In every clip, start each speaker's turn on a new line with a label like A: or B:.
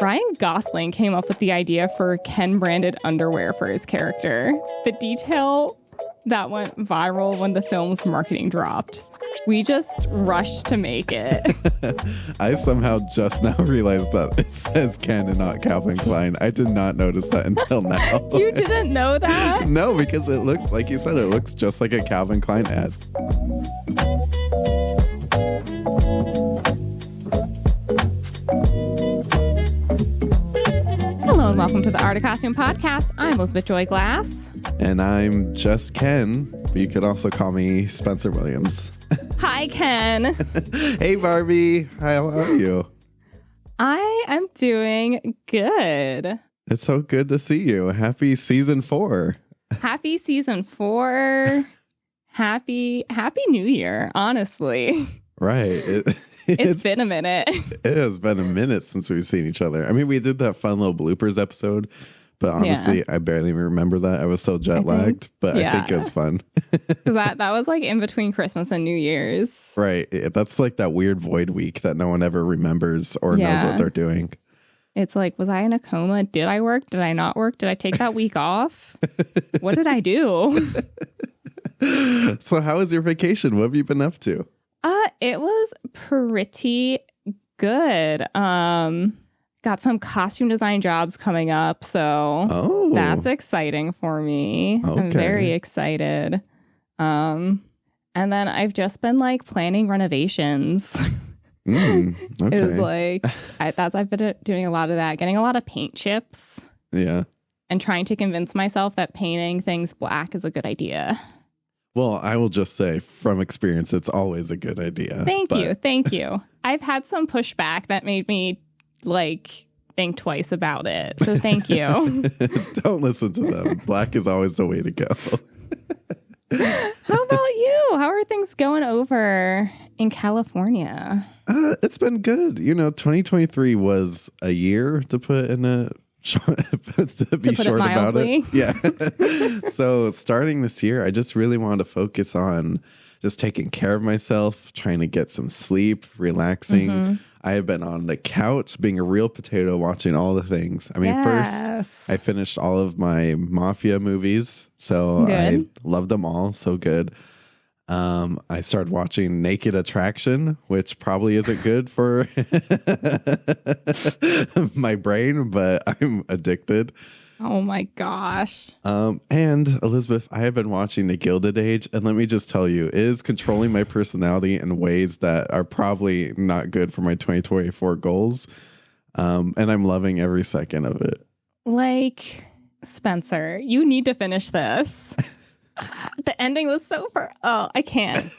A: Ryan Gosling came up with the idea for Ken branded underwear for his character. The detail that went viral when the film's marketing dropped. We just rushed to make it.
B: I somehow just now realized that it says Ken and not Calvin Klein. I did not notice that until now.
A: You didn't know that?
B: No, because it looks, like you said, it looks just like a Calvin Klein ad.
A: Hello and welcome to the Art of Costume Podcast. I'm Elizabeth Joy Glass.
B: And I'm just Ken, but you could also call me Spencer Williams.
A: Hi, Ken.
B: Hey, Barbie. How are you?
A: I am doing good.
B: It's so good to see you. Happy season 4.
A: Happy season 4. Happy New Year, honestly.
B: Right.
A: It's been a minute.
B: It has been a minute since we've seen each other. I mean, we did that fun little bloopers episode, but honestly, I barely remember that. I was so jet lagged, but I think it was fun.
A: Because that was like in between Christmas and New Year's.
B: Right. That's like that weird void week that no one ever remembers or knows what they're doing.
A: It's like, was I in a coma? Did I work? Did I not work? Did I take that week off? What did I do?
B: So how was your vacation? What have you been up to?
A: It was pretty good. Got some costume design jobs coming up, so that's exciting for me. Okay. I'm very excited. And then I've just been like planning renovations.
B: Okay.
A: It was like I've been doing a lot of that, getting a lot of paint chips.
B: Yeah. And
A: trying to convince myself that painting things black is a good idea.
B: Well, I will just say from experience, it's always a good idea.
A: Thank you. I've had some pushback that made me like think twice about it. So thank you.
B: Don't listen to them. Black is always the way to go.
A: How about you? How are things going over in California?
B: It's been good. 2023 was a year to put in a to be short about it. Yeah. So starting this year, I just really wanted to focus on just taking care of myself, trying to get some sleep, relaxing. Mm-hmm. I have been on the couch being a real potato, watching all the things. I mean, first I finished all of my Mafia movies. So I loved them all. So good. I started watching Naked Attraction, which probably isn't good for my brain, but I'm addicted.
A: Oh my gosh.
B: And Elizabeth, I have been watching The Gilded Age, and let me just tell you, it is controlling my personality in ways that are probably not good for my 2024 goals. And I'm loving every second of it. Like,
A: Spencer, you need to finish this. The ending was so I can't.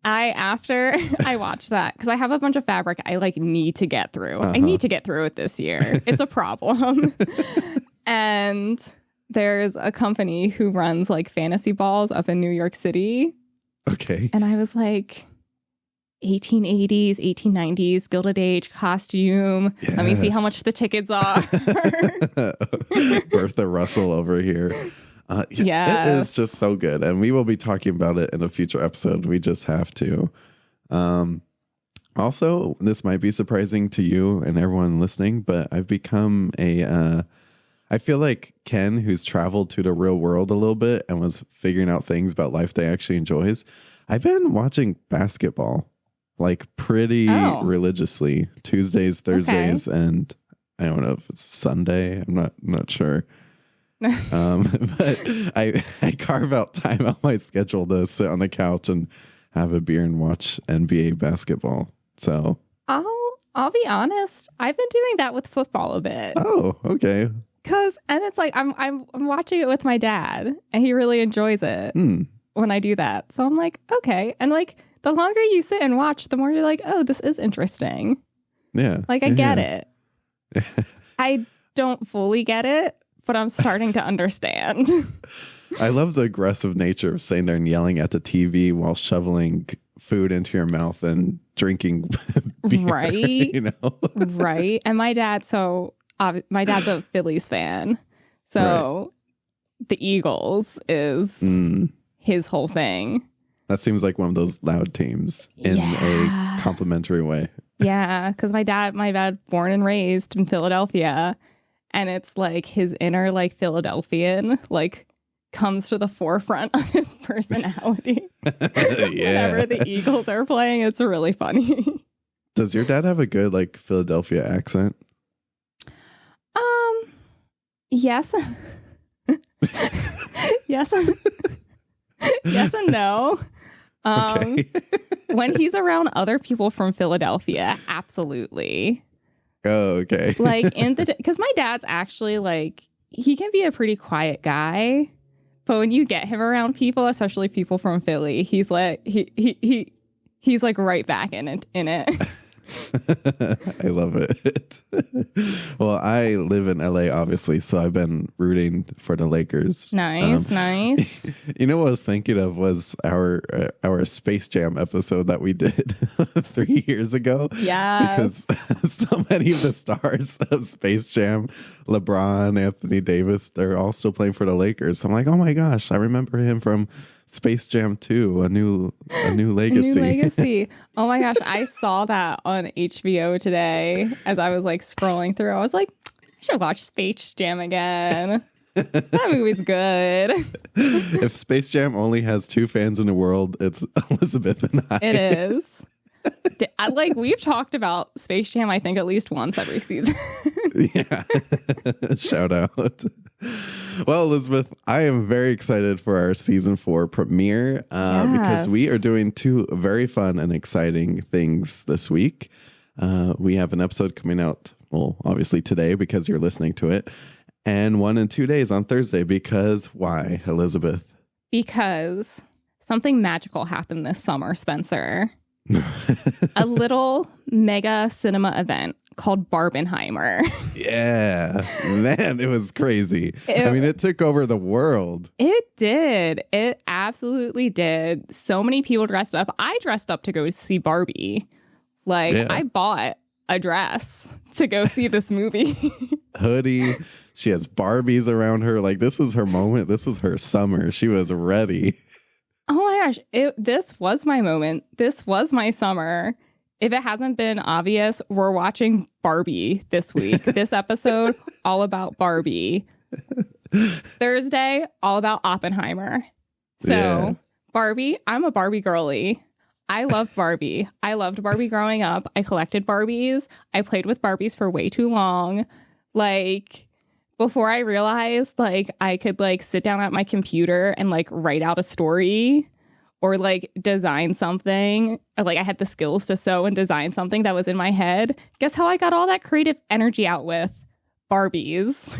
A: After I watched that, because I have a bunch of fabric I like need to get through. I need to get through it this year. It's a problem. And there's a company who runs like fantasy balls up in New York City.
B: Okay.
A: And I was like, 1880s, 1890s, Gilded Age costume. Yes. Let me see how much the tickets are.
B: Bertha Russell over here. It is just so good. And we will be talking about it in a future episode. We just have to. Also, this might be surprising to you and everyone listening, but I've become I feel like Ken, who's traveled to the real world a little bit and was figuring out things about life that he actually enjoys. I've been watching basketball like pretty religiously, Tuesdays, Thursdays, and I don't know if it's Sunday. I'm not sure. But I carve out time on my schedule to sit on the couch and have a beer and watch NBA basketball. So
A: I'll be honest, I've been doing that with football a bit.
B: Oh, okay.
A: And it's like I'm watching it with my dad, and he really enjoys it when I do that. So I'm like, okay, and like the longer you sit and watch, the more you're like, oh, this is interesting.
B: Yeah,
A: like I get it. I don't fully get it, but I'm starting to understand.
B: I love the aggressive nature of sitting there and yelling at the TV while shoveling food into your mouth and drinking beer.
A: Right. Right. And my dad's a Phillies fan. So the Eagles is his whole thing.
B: That seems like one of those loud teams in a complimentary way.
A: Yeah, because my dad born and raised in Philadelphia, and it's like his inner like Philadelphian like comes to the forefront of his personality. Whenever the Eagles are playing, it's really funny.
B: Does your dad have a good like Philadelphia accent?
A: Yes. Yes. Yes and no. Okay. When he's around other people from Philadelphia, absolutely.
B: Oh, okay.
A: Like because my dad's actually like, he can be a pretty quiet guy, but when you get him around people, especially people from Philly, he's like he's like right back in it.
B: I love it. Well, I live in LA, obviously, so I've been rooting for the Lakers.
A: Nice.
B: You know what I was thinking of was our Space Jam episode that we did 3 years ago.
A: Yeah.
B: Because so many of the stars of Space Jam, LeBron, Anthony Davis, they're all still playing for the Lakers. So I'm like, oh my gosh, I remember him from Space Jam 2, a new legacy.
A: A new legacy. Oh my gosh, I saw that on HBO today as I was like scrolling through. I was like, I should watch Space Jam again. That movie's good.
B: If Space Jam only has 2 fans in the world, it's Elizabeth and I.
A: It is. We've talked about Space Jam, I think, at least once every season.
B: Yeah. Shout out. Well, Elizabeth, I am very excited for our season 4 premiere because we are doing 2 very fun and exciting things this week. We have an episode coming out, well, obviously today because you're listening to it, and one in 2 days on Thursday. Because why, Elizabeth? Because
A: something magical happened this summer, Spencer. A little mega cinema event called Barbenheimer.
B: Yeah, man, it was crazy. It took over the world.
A: It did. It absolutely did. So many people dressed up. I dressed up to go see Barbie. I bought a dress to go see this movie.
B: Hoodie. She has Barbies around her. Like, this was her moment. This was her summer. She was ready.
A: Oh my gosh. This was my moment. This was my summer. If it hasn't been obvious, we're watching Barbie this week. This episode, all about Barbie. Thursday, all about Oppenheimer. So, Barbie, I'm a Barbie girly. I love Barbie. I loved Barbie growing up. I collected Barbies. I played with Barbies for way too long. Before I realized, I could, sit down at my computer and, write out a story or, design something. I had the skills to sew and design something that was in my head. Guess how I got all that creative energy out with? Barbies.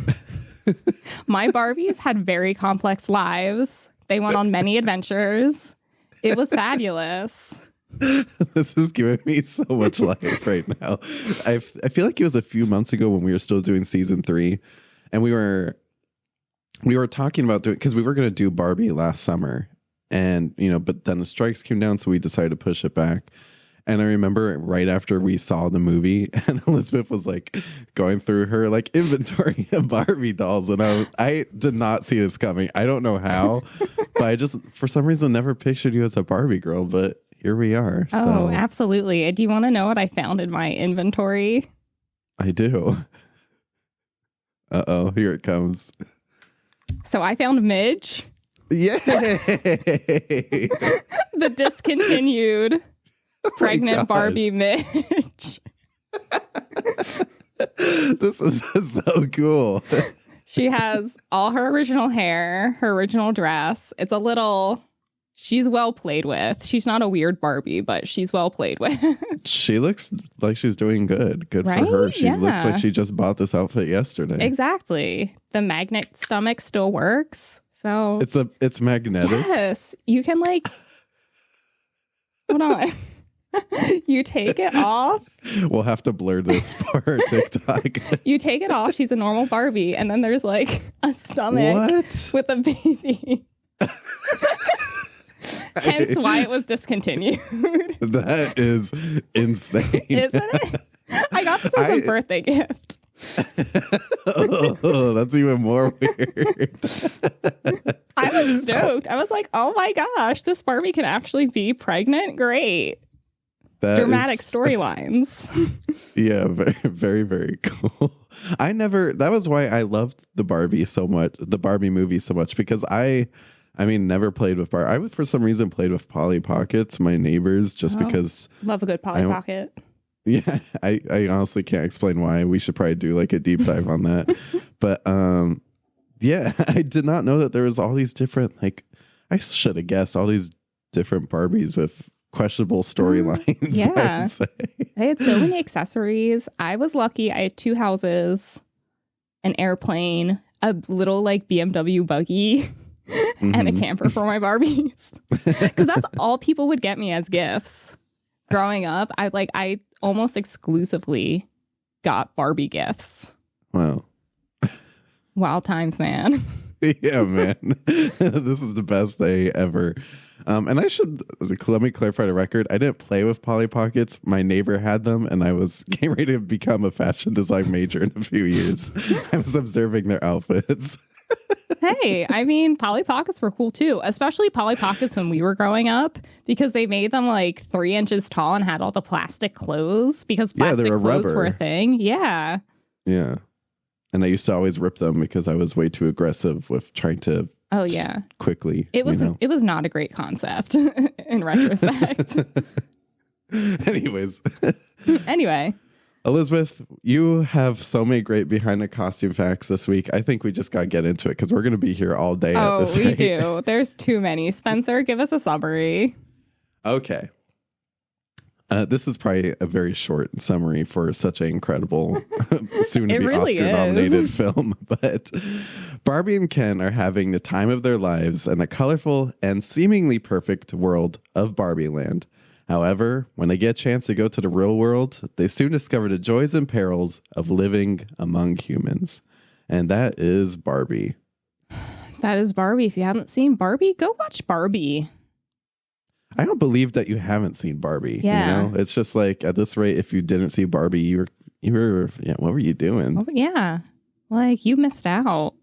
A: My Barbies had very complex lives. They went on many adventures. It was fabulous.
B: This is giving me so much life right now. I feel like it was a few months ago when we were still doing season 3. And we were talking about doing, because we were going to do Barbie last summer, and but then the strikes came down, so we decided to push it back. And I remember right after we saw the movie, and Elizabeth was going through her inventory of Barbie dolls, and I did not see this coming. I don't know how, but I just for some reason never pictured you as a Barbie girl. But here we are.
A: Oh, absolutely! Do you want to know what I found in my inventory?
B: I do. Uh-oh, here it comes.
A: So I found Midge.
B: Yay!
A: The discontinued pregnant Barbie Midge.
B: This is so cool.
A: She has all her original hair, her original dress. It's a little... She's well played with. She's not a weird Barbie, but she's well played with.
B: She looks like she's doing good. Good
A: right?
B: for her. She looks like she just bought this outfit yesterday.
A: Exactly. The magnet stomach still works. So
B: it's magnetic.
A: Yes. You can hold on. You take it off.
B: We'll have to blur this for TikTok.
A: You take it off. She's a normal Barbie. And then there's a stomach with a baby. Hence why it was discontinued.
B: That is insane.
A: Isn't it? I got this as a birthday gift.
B: Oh, that's even more weird.
A: I was stoked. I was like, oh my gosh, this Barbie can actually be pregnant? Great. dramatic storylines.
B: Yeah, very, very, very cool. That was why I loved the Barbie movie so much, because I never played with Barbie. I, for some reason, played with Polly Pockets, my neighbors, just because.
A: Love a good Polly Pocket.
B: Yeah, I honestly can't explain why. We should probably do like a deep dive on that. But yeah, I did not know that there was all these different, like, I should have guessed all these different Barbies with questionable storylines.
A: Yeah. I had so many accessories. I was lucky. I had 2 houses, an airplane, a little like BMW buggy, and a camper for my Barbies. Because that's all people would get me as gifts. Growing up, I almost exclusively got Barbie gifts.
B: Wow.
A: Wild times, man.
B: Yeah, man. This is the best day ever. And let me clarify the record. I didn't play with Polly Pockets. My neighbor had them, and I was getting ready to become a fashion design major in a few years. I was observing their outfits.
A: Hey, I mean, Polly Pockets were cool too, especially Polly Pockets when we were growing up, because they made them like 3 inches tall and had all the plastic clothes, because plastic clothes were a thing. Yeah.
B: Yeah. And I used to always rip them because I was way too aggressive with trying to quickly.
A: It was not a great concept in retrospect.
B: Anyways.
A: Anyway.
B: Elizabeth, you have so many great behind the costume facts this week. I think we just got to get into it because we're going to be here all day at this rate.
A: Do. There's too many. Spencer, give us a summary.
B: Okay. This is probably a very short summary for such an incredible, soon-to-be Oscar-nominated film. But Barbie and Ken are having the time of their lives in a colorful and seemingly perfect world of Barbie Land. However, when they get a chance to go to the real world, they soon discover the joys and perils of living among humans. And that is Barbie.
A: That is Barbie. If you haven't seen Barbie, go watch Barbie.
B: I don't believe that you haven't seen Barbie.
A: Yeah.
B: You know? It's just like, at this rate, if you didn't see Barbie, you were what were you doing?
A: Oh, yeah. Like, you missed out.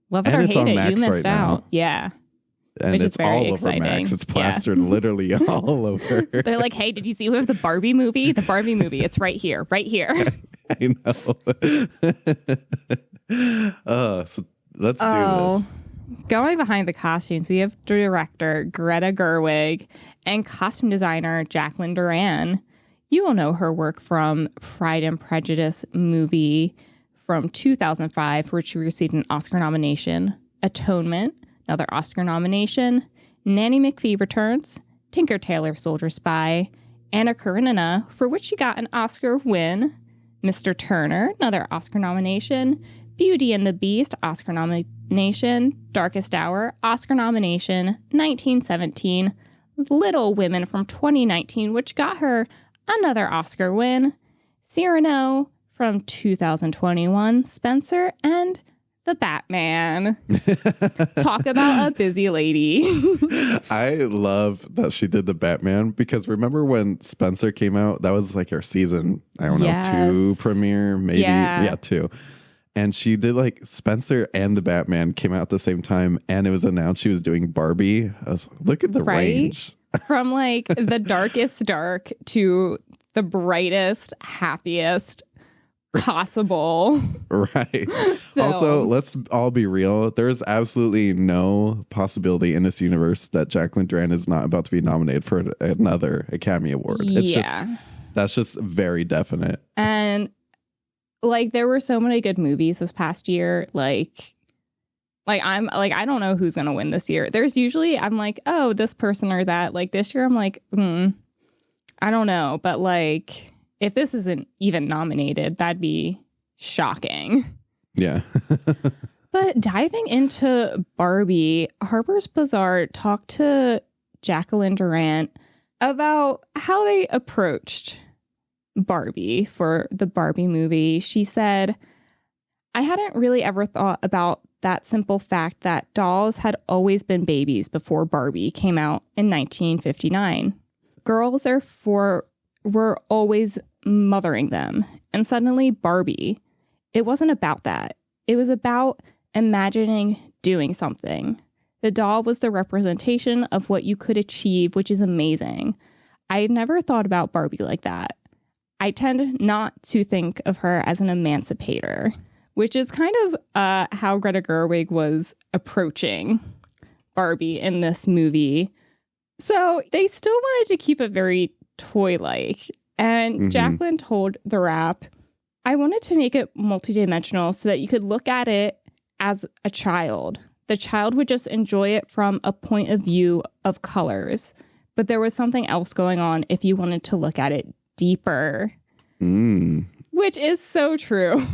A: Love it or hate it, you missed out. Yeah.
B: And
A: which
B: it's all over Max. It's plastered literally all over.
A: They're like, hey, did you see the Barbie movie? The Barbie movie. It's right here. Right here.
B: I know. So let's do this.
A: Going behind the costumes, we have director Greta Gerwig and costume designer Jacqueline Durran. You will know her work from Pride and Prejudice movie from 2005, for which she received an Oscar nomination. Atonement, another Oscar nomination. Nanny McPhee Returns, Tinker Tailor Soldier Spy, Anna Karenina, for which she got an Oscar win. Mr. Turner, another Oscar nomination. Beauty and the Beast, Oscar nomination. Darkest Hour, Oscar nomination. 1917. Little Women from 2019, which got her another Oscar win. Cyrano from 2021. Spencer, and the Batman. Talk about a busy lady.
B: I love that she did the Batman, because remember when Spencer came out? That was like her season, I don't know, 2 premiere, maybe. Yeah, 2. And she did like Spencer and the Batman came out at the same time, and it was announced she was doing Barbie. I was like, look at the range.
A: From like the darkest dark to the brightest, happiest possible.
B: Right. Also, let's all be real. There's absolutely no possibility in this universe that Jacqueline Durran is not about to be nominated for another Academy Award. That's just very definite.
A: And like, there were so many good movies this past year. Like I'm like, I don't know who's going to win this year. There's usually, I'm like, oh, this person or that. Like this year, I'm like, I don't know. But like, if this isn't even nominated, that'd be shocking.
B: Yeah.
A: But diving into Barbie, Harper's Bazaar talked to Jacqueline Durran about how they approached Barbie for the Barbie movie. She said, I hadn't really ever thought about that simple fact that dolls had always been babies before Barbie came out in 1959. Girls, therefore, were always mothering them. And suddenly Barbie, it wasn't about that. It was about imagining doing something. The doll was the representation of what you could achieve, which is amazing. I never thought about Barbie like that. I tend not to think of her as an emancipator, which is kind of how Greta Gerwig was approaching Barbie in this movie. So they still wanted to keep it very toy-like. And Jacqueline told The Wrap, I wanted to make it multidimensional so that you could look at it as a child. The child would just enjoy it from a point of view of colors. But there was something else going on if you wanted to look at it deeper. Which is so true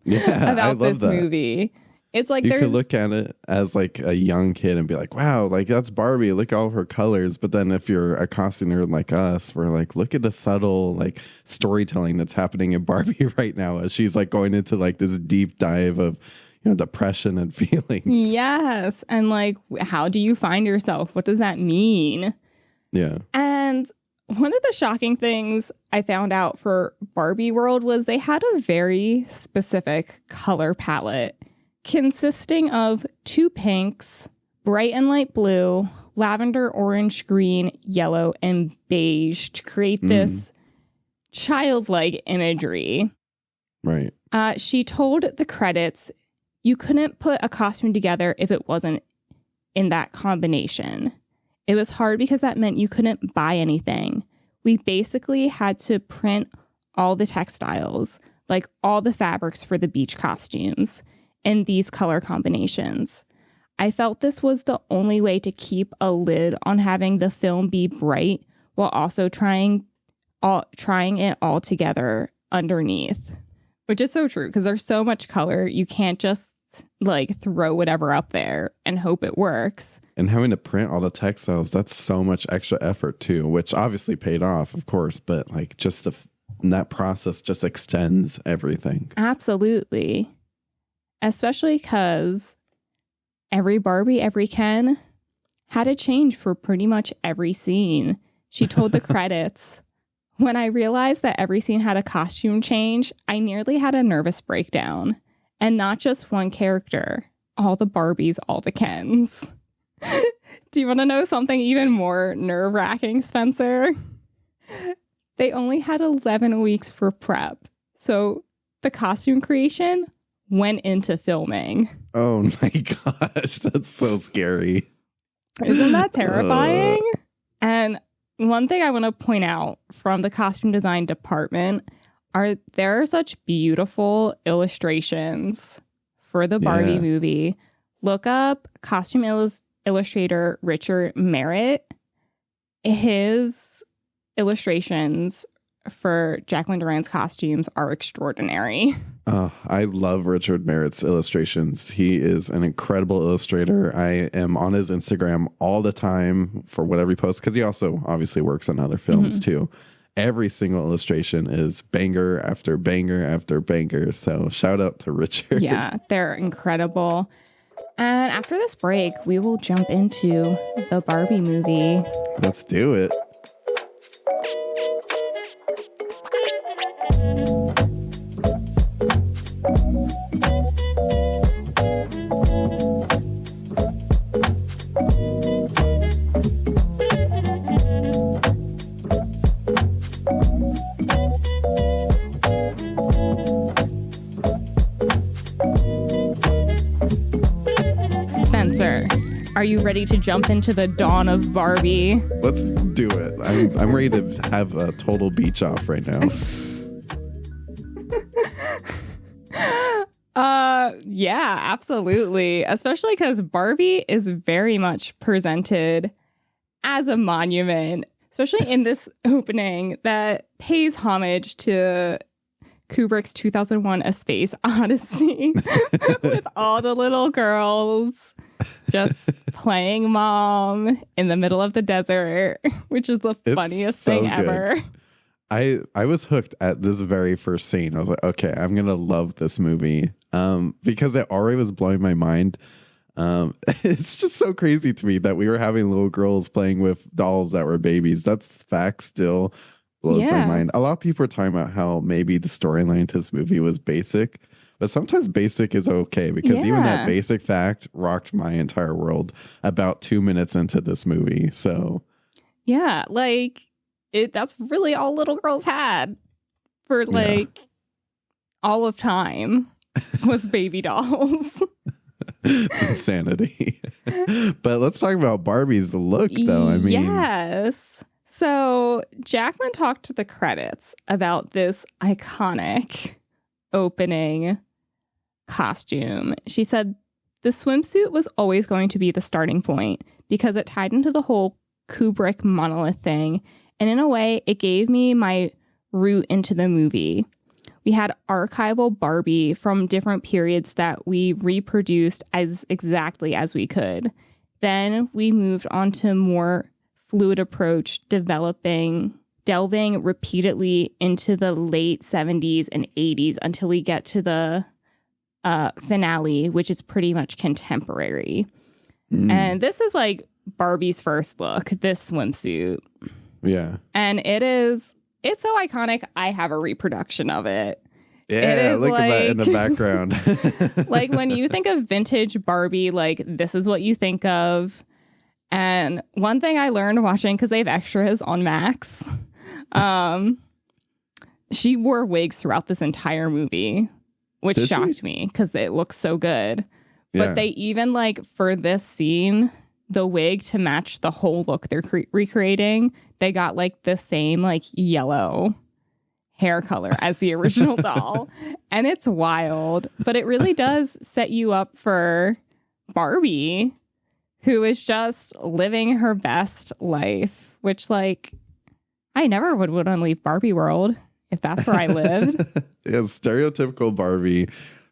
A: about this movie. It's like
B: you could look at it as like a young kid and be like, wow, like that's Barbie. Look at all of her colors. But then if you're a costume nerd like us, we're like, look at the subtle like storytelling that's happening in Barbie right now as she's like going into like this deep dive of, you know, depression and feelings.
A: Yes. And like, how do you find yourself? What does that mean?
B: Yeah.
A: And one of the shocking things I found out for Barbie World was they had a very specific color palette consisting of 2 pinks, bright and light blue, lavender, orange, green, yellow, and beige to create this childlike imagery.
B: Right.
A: She told the credits, you couldn't put a costume together if it wasn't in that combination. It was hard because that meant you couldn't buy anything. We basically had to print all the textiles, like all the fabrics for the beach costumes, in these color combinations. I felt this was the only way to keep a lid on having the film be bright while also trying it all together underneath, which is so true because there's so much color. You can't just like throw whatever up there and hope it works.
B: And having to print all the textiles, that's so much extra effort too, which obviously paid off, of course, but like just that process just extends everything.
A: Absolutely. Especially because every Barbie, every Ken had a change for pretty much every scene. She told the credits, when I realized that every scene had a costume change, I nearly had a nervous breakdown. And not just one character, all the Barbies, all the Kens. Do you want to know something even more nerve-wracking, Spencer? They only had 11 weeks for prep. So the costume creation went into filming.
B: Oh my gosh, that's so scary.
A: Isn't that terrifying? And one thing I want to point out from the costume design department there are such beautiful illustrations for the Barbie movie. Look up costume illustrator Richard Merritt. His illustrations for Jacqueline Durran's costumes are extraordinary.
B: I love Richard Merritt's illustrations. He is an incredible illustrator. I am on his Instagram all the time for whatever he posts, because he also obviously works on other films too. Every single illustration is banger after banger after banger. So shout out to Richard.
A: Yeah, they're incredible. And after this break, we will jump into the Barbie movie.
B: Let's do it.
A: Are you ready to jump into the dawn of Barbie?
B: Let's do it. I'm ready to have a total beach off right now.
A: Yeah, absolutely. Especially because Barbie is very much presented as a monument, especially in this opening that pays homage to Kubrick's 2001: A Space Odyssey with all the little girls just playing mom in the middle of the desert, which is the funniest thing ever.
B: I was hooked at this very first scene. I was like, okay, I'm going to love this movie because it already was blowing my mind. It's just so crazy to me that we were having little girls playing with dolls that were babies. That's fact still blows my mind. A lot of people are talking about how maybe the storyline to this movie was basic, but sometimes basic is okay because even that basic fact rocked my entire world about 2 minutes into this movie. So
A: yeah, like that's really all little girls had for like all of time was baby dolls.
B: It's insanity. But let's talk about Barbie's look, though. I mean,
A: yes. So Jacqueline talked to the credits about this iconic opening costume. She said the swimsuit was always going to be the starting point because it tied into the whole Kubrick monolith thing. And in a way, it gave me my route into the movie. We had archival Barbie from different periods that we reproduced as exactly as we could. Then we moved on to more fluid approach, delving repeatedly into the late 70s and 80s until we get to the finale, which is pretty much contemporary. And this is like Barbie's first look, this swimsuit.
B: Yeah.
A: And it's so iconic. I have a reproduction of it.
B: Yeah, look at that in the background.
A: Like when you think of vintage Barbie, like this is what you think of. And one thing I learned watching, because they have extras on Max, she wore wigs throughout this entire movie, which shocked me because it looks so good. Yeah. But they even like for this scene, the wig to match the whole look they're recreating, they got like the same like yellow hair color as the original doll. And it's wild, but it really does set you up for Barbie, who is just living her best life, which like I never would want to leave Barbie world if that's where I lived.
B: Yeah, stereotypical Barbie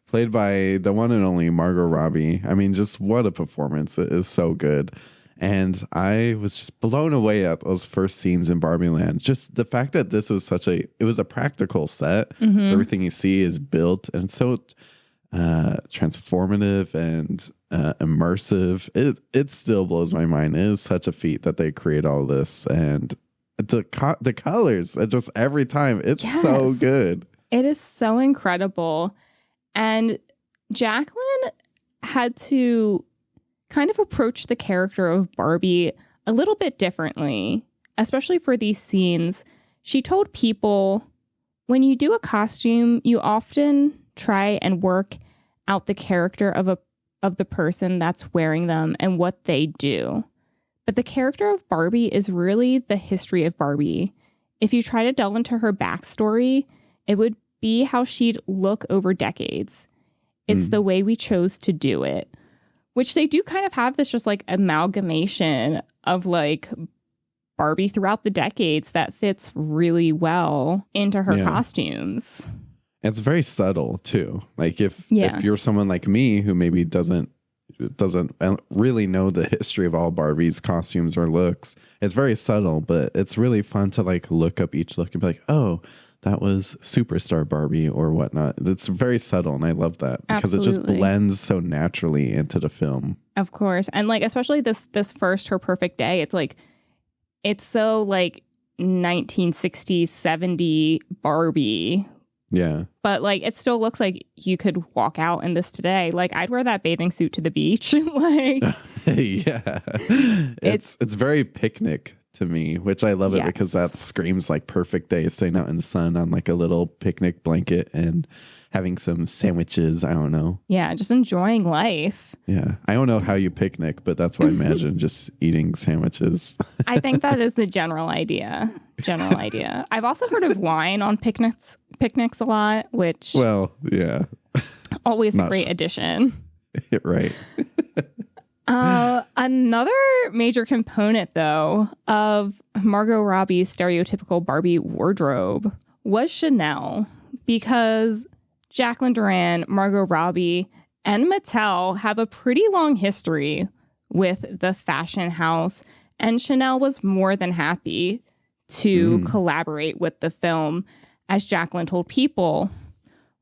B: played by the one and only Margot Robbie. I mean, just what a performance. It is so good. And I was just blown away at those first scenes in Barbie Land. Just the fact that this was it was a practical set. So everything you see is built and so transformative and immersive. It still blows my mind. It is such a feat that they create all this. And the colors, just every time, it's so good.
A: It is so incredible. And Jacqueline had to kind of approach the character of Barbie a little bit differently, especially for these scenes. She told people, when you do a costume, you often try and work out the character of the person that's wearing them and what they do. But the character of Barbie is really the history of Barbie. If you try to delve into her backstory, it would be how she'd look over decades. It's the way we chose to do it, which they do kind of have this just like amalgamation of like Barbie throughout the decades that fits really well into her costumes.
B: It's very subtle too. Like if you're someone like me who maybe doesn't really know the history of all Barbie's costumes or looks, it's very subtle, but it's really fun to like look up each look and be like, oh, that was Superstar Barbie or whatnot. It's very subtle, and I love that because it just blends so naturally into the film.
A: Of course. And like especially this first Her Perfect Day, it's like it's so like 1960s, 70 Barbie.
B: Yeah.
A: But like it still looks like you could walk out in this today. Like I'd wear that bathing suit to the beach. Like
B: yeah. It's very picnic to me, which I love it because that screams like perfect day, staying out in the sun on like a little picnic blanket and having some sandwiches. I don't know.
A: Yeah, just enjoying life.
B: Yeah. I don't know how you picnic, but that's what I imagine, just eating sandwiches.
A: I think that is the general idea. I've also heard of wine on picnics a lot, which always a great addition.
B: Right.
A: Another major component, though, of Margot Robbie's stereotypical Barbie wardrobe was Chanel, because Jacqueline Durran, Margot Robbie, and Mattel have a pretty long history with the fashion house, and Chanel was more than happy to collaborate with the film. As Jacqueline told People,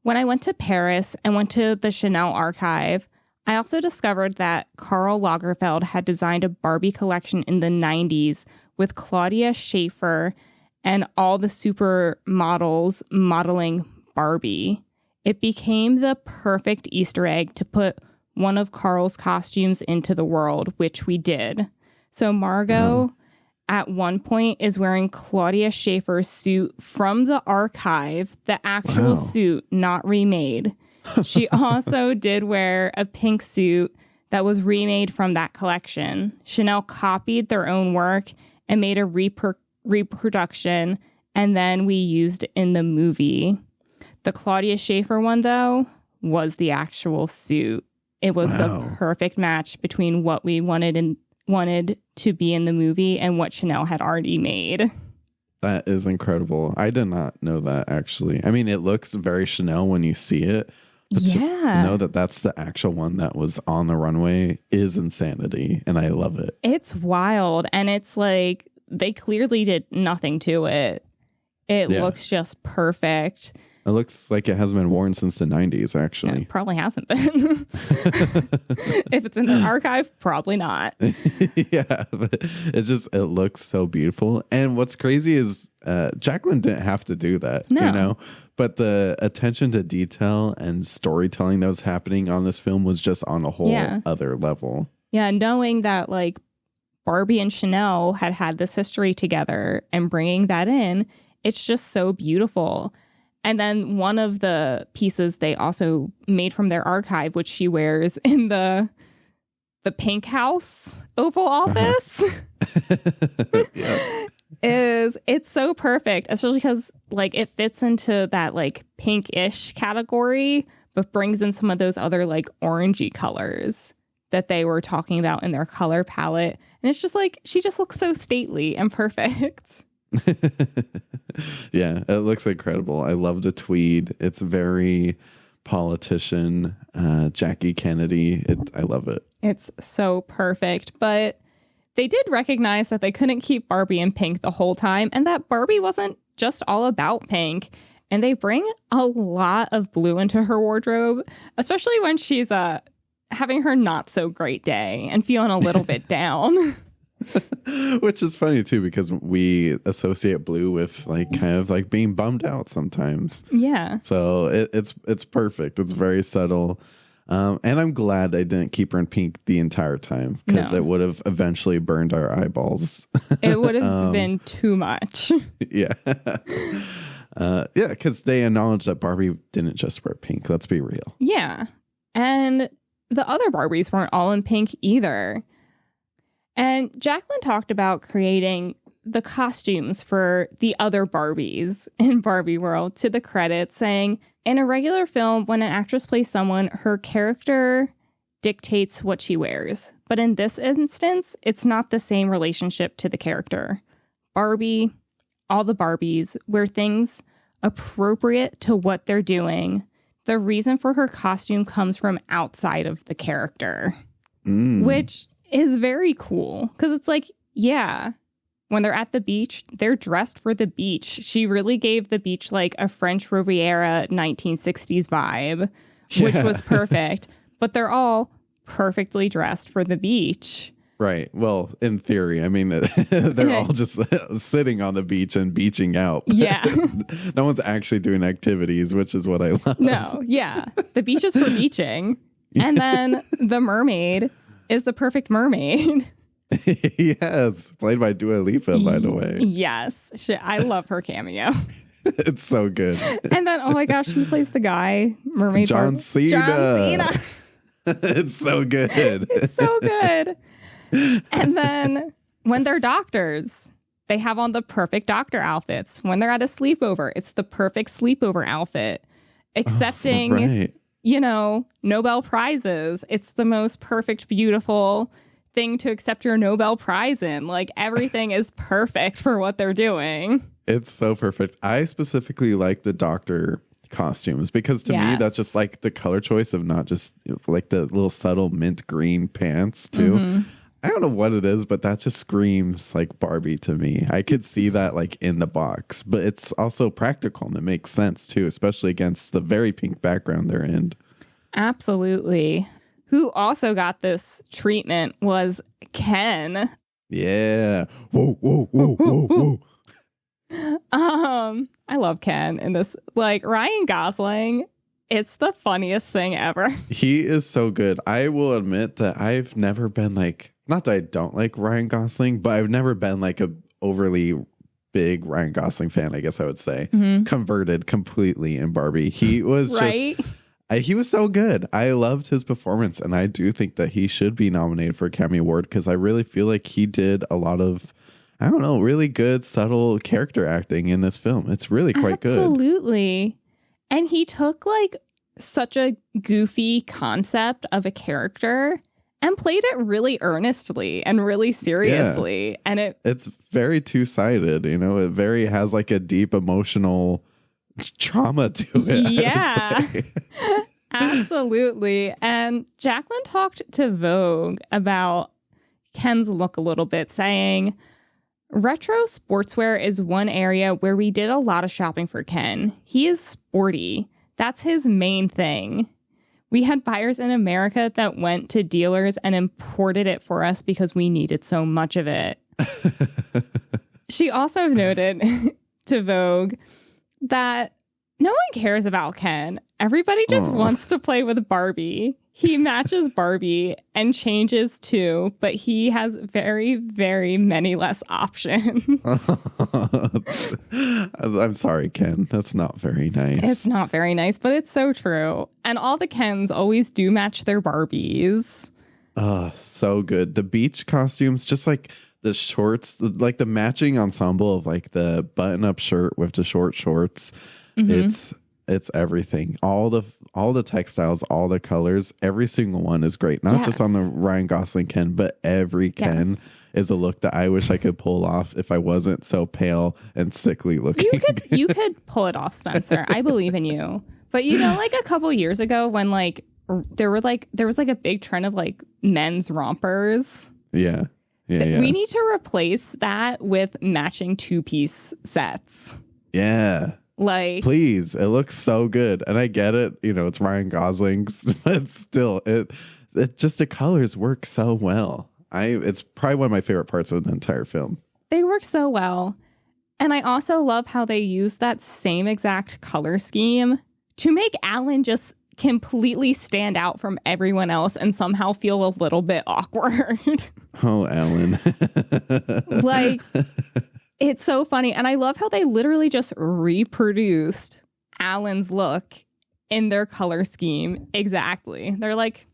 A: when I went to Paris and went to the Chanel archive, I also discovered that Karl Lagerfeld had designed a Barbie collection in the 90s with Claudia Schiffer and all the supermodels modeling Barbie. It became the perfect Easter egg to put one of Karl's costumes into the world, which we did. So Margot at one point is wearing Claudia Schiffer's suit from the archive, the actual suit, not remade. She also did wear a pink suit that was remade from that collection. Chanel copied their own work and made a reproduction, and then we used in the movie. The Claudia Schiffer one, though, was the actual suit. It was the perfect match between what we wanted to be in the movie and what Chanel had already made.
B: That is incredible. I did not know that, actually. I mean, it looks very Chanel when you see it. But to know that that's the actual one that was on the runway is insanity, and I love it.
A: It's wild, and it's like they clearly did nothing to it. It looks just perfect.
B: It looks like it hasn't been worn since the 90s, actually.
A: Yeah, it probably hasn't been. If it's in the archive, probably not.
B: Yeah, but it looks so beautiful. And what's crazy is Jacqueline didn't have to do that, you know? But the attention to detail and storytelling that was happening on this film was just on a whole other level.
A: Yeah, knowing that like Barbie and Chanel had this history together and bringing that in, it's just so beautiful. And then one of the pieces they also made from their archive, which she wears in the Pink House Oval Office, it's so perfect, especially because like it fits into that like pink-ish category, but brings in some of those other like orangey colors that they were talking about in their color palette. And it's just like she just looks so stately and perfect.
B: Yeah, it looks incredible. I love the tweed. It's very politician, Jackie Kennedy. I love it.
A: It's so perfect. But they did recognize that they couldn't keep Barbie in pink the whole time, and that Barbie wasn't just all about pink. And they bring a lot of blue into her wardrobe, especially when she's having her not so great day and feeling a little bit down.
B: Which is funny too, because we associate blue with like kind of like being bummed out sometimes.
A: Yeah.
B: So it's perfect. It's very subtle. And I'm glad they didn't keep her in pink the entire time, because it would have eventually burned our eyeballs.
A: It would have been too much.
B: Yeah. Yeah, because they acknowledged that Barbie didn't just wear pink. Let's be real.
A: Yeah. And the other Barbies weren't all in pink either. And Jacqueline talked about creating the costumes for the other Barbies in Barbie World to the credits, saying, in a regular film, when an actress plays someone, her character dictates what she wears. But in this instance, it's not the same relationship to the character. Barbie, all the Barbies, wear things appropriate to what they're doing. The reason for her costume comes from outside of the character, which is very cool, because it's like, yeah, when they're at the beach, they're dressed for the beach. She really gave the beach like a French Riviera 1960s vibe, which was perfect. But they're all perfectly dressed for the beach.
B: Right. Well, in theory, I mean, they're all just sitting on the beach and beaching out.
A: Yeah.
B: No one's actually doing activities, which is what I love.
A: No, yeah. The beach is for beaching. And then the mermaid is the perfect mermaid.
B: Yes, played by Dua Lipa, by the way.
A: Yes, I love her cameo.
B: It's so good.
A: And then, oh my gosh, who plays the guy? Mermaid
B: John Cena.
A: John Cena.
B: It's so good.
A: It's so good. And then when they're doctors, they have on the perfect doctor outfits. When they're at a sleepover, it's the perfect sleepover outfit. Accepting, you know, Nobel Prizes. It's the most perfect, beautiful thing to accept your Nobel Prize in. Like, everything is perfect for what they're doing.
B: It's so perfect. I specifically like the doctor costumes, because to me, that's just like the color choice of not just like the little subtle mint green pants too. Mm-hmm. I don't know what it is, but that just screams like Barbie to me. I could see that like in the box, but it's also practical and it makes sense too, especially against the very pink background they're in. Absolutely.
A: Who also got this treatment was Ken.
B: Yeah. Whoa, whoa, whoa, whoa, whoa.
A: I love Ken in this. Like, Ryan Gosling, it's the funniest thing ever.
B: He is so good. I will admit that I've never been like not that I don't like Ryan Gosling, but I've never been like a overly big Ryan Gosling fan, I guess I would say. Converted completely in Barbie. He was
A: right?
B: He was so good. I loved his performance, and I do think that he should be nominated for Academy Award because I really feel like he did a lot of, I don't know, really good, subtle character acting in this film. It's really quite good.
A: Absolutely. And he took like such a goofy concept of a character and played it really earnestly and really seriously. Yeah. And
B: it's very two-sided, you know, it very has like a deep emotional trauma to it.
A: Yeah. Absolutely. And Jacqueline talked to Vogue about Ken's look a little bit, saying, retro sportswear is one area where we did a lot of shopping for Ken. He is sporty. That's his main thing. We had buyers in America that went to dealers and imported it for us because we needed so much of it. She also noted to Vogue that no one cares about Ken. Everybody just wants to play with Barbie. He matches Barbie and changes too, but he has very, very many less options.
B: I'm sorry, Ken. That's not very nice.
A: It's not very nice, but it's so true. And all the Kens always do match their Barbies.
B: Oh, so good. The beach costumes, just like the shorts, like the matching ensemble of like the button-up shirt with the short shorts. It's everything. All the textiles, all the colors, every single one is great. Not just on the Ryan Gosling Ken, but every Ken is a look that I wish I could pull off if I wasn't so pale and sickly looking.
A: You could pull it off, Spencer. I believe in you. But you know, like a couple years ago when like there was like a big trend of like men's rompers.
B: Yeah.
A: We need to replace that with matching two-piece sets.
B: Yeah.
A: Like,
B: please, it looks so good, and I get it. You know, it's Ryan Gosling, but still, it just the colors work so well. It's probably one of my favorite parts of the entire film.
A: They work so well, and I also love how they use that same exact color scheme to make Alan just completely stand out from everyone else and somehow feel a little bit awkward.
B: Oh, Alan!
A: Like. It's so funny. And I love how they literally just reproduced Alan's look in their color scheme. Exactly. They're like,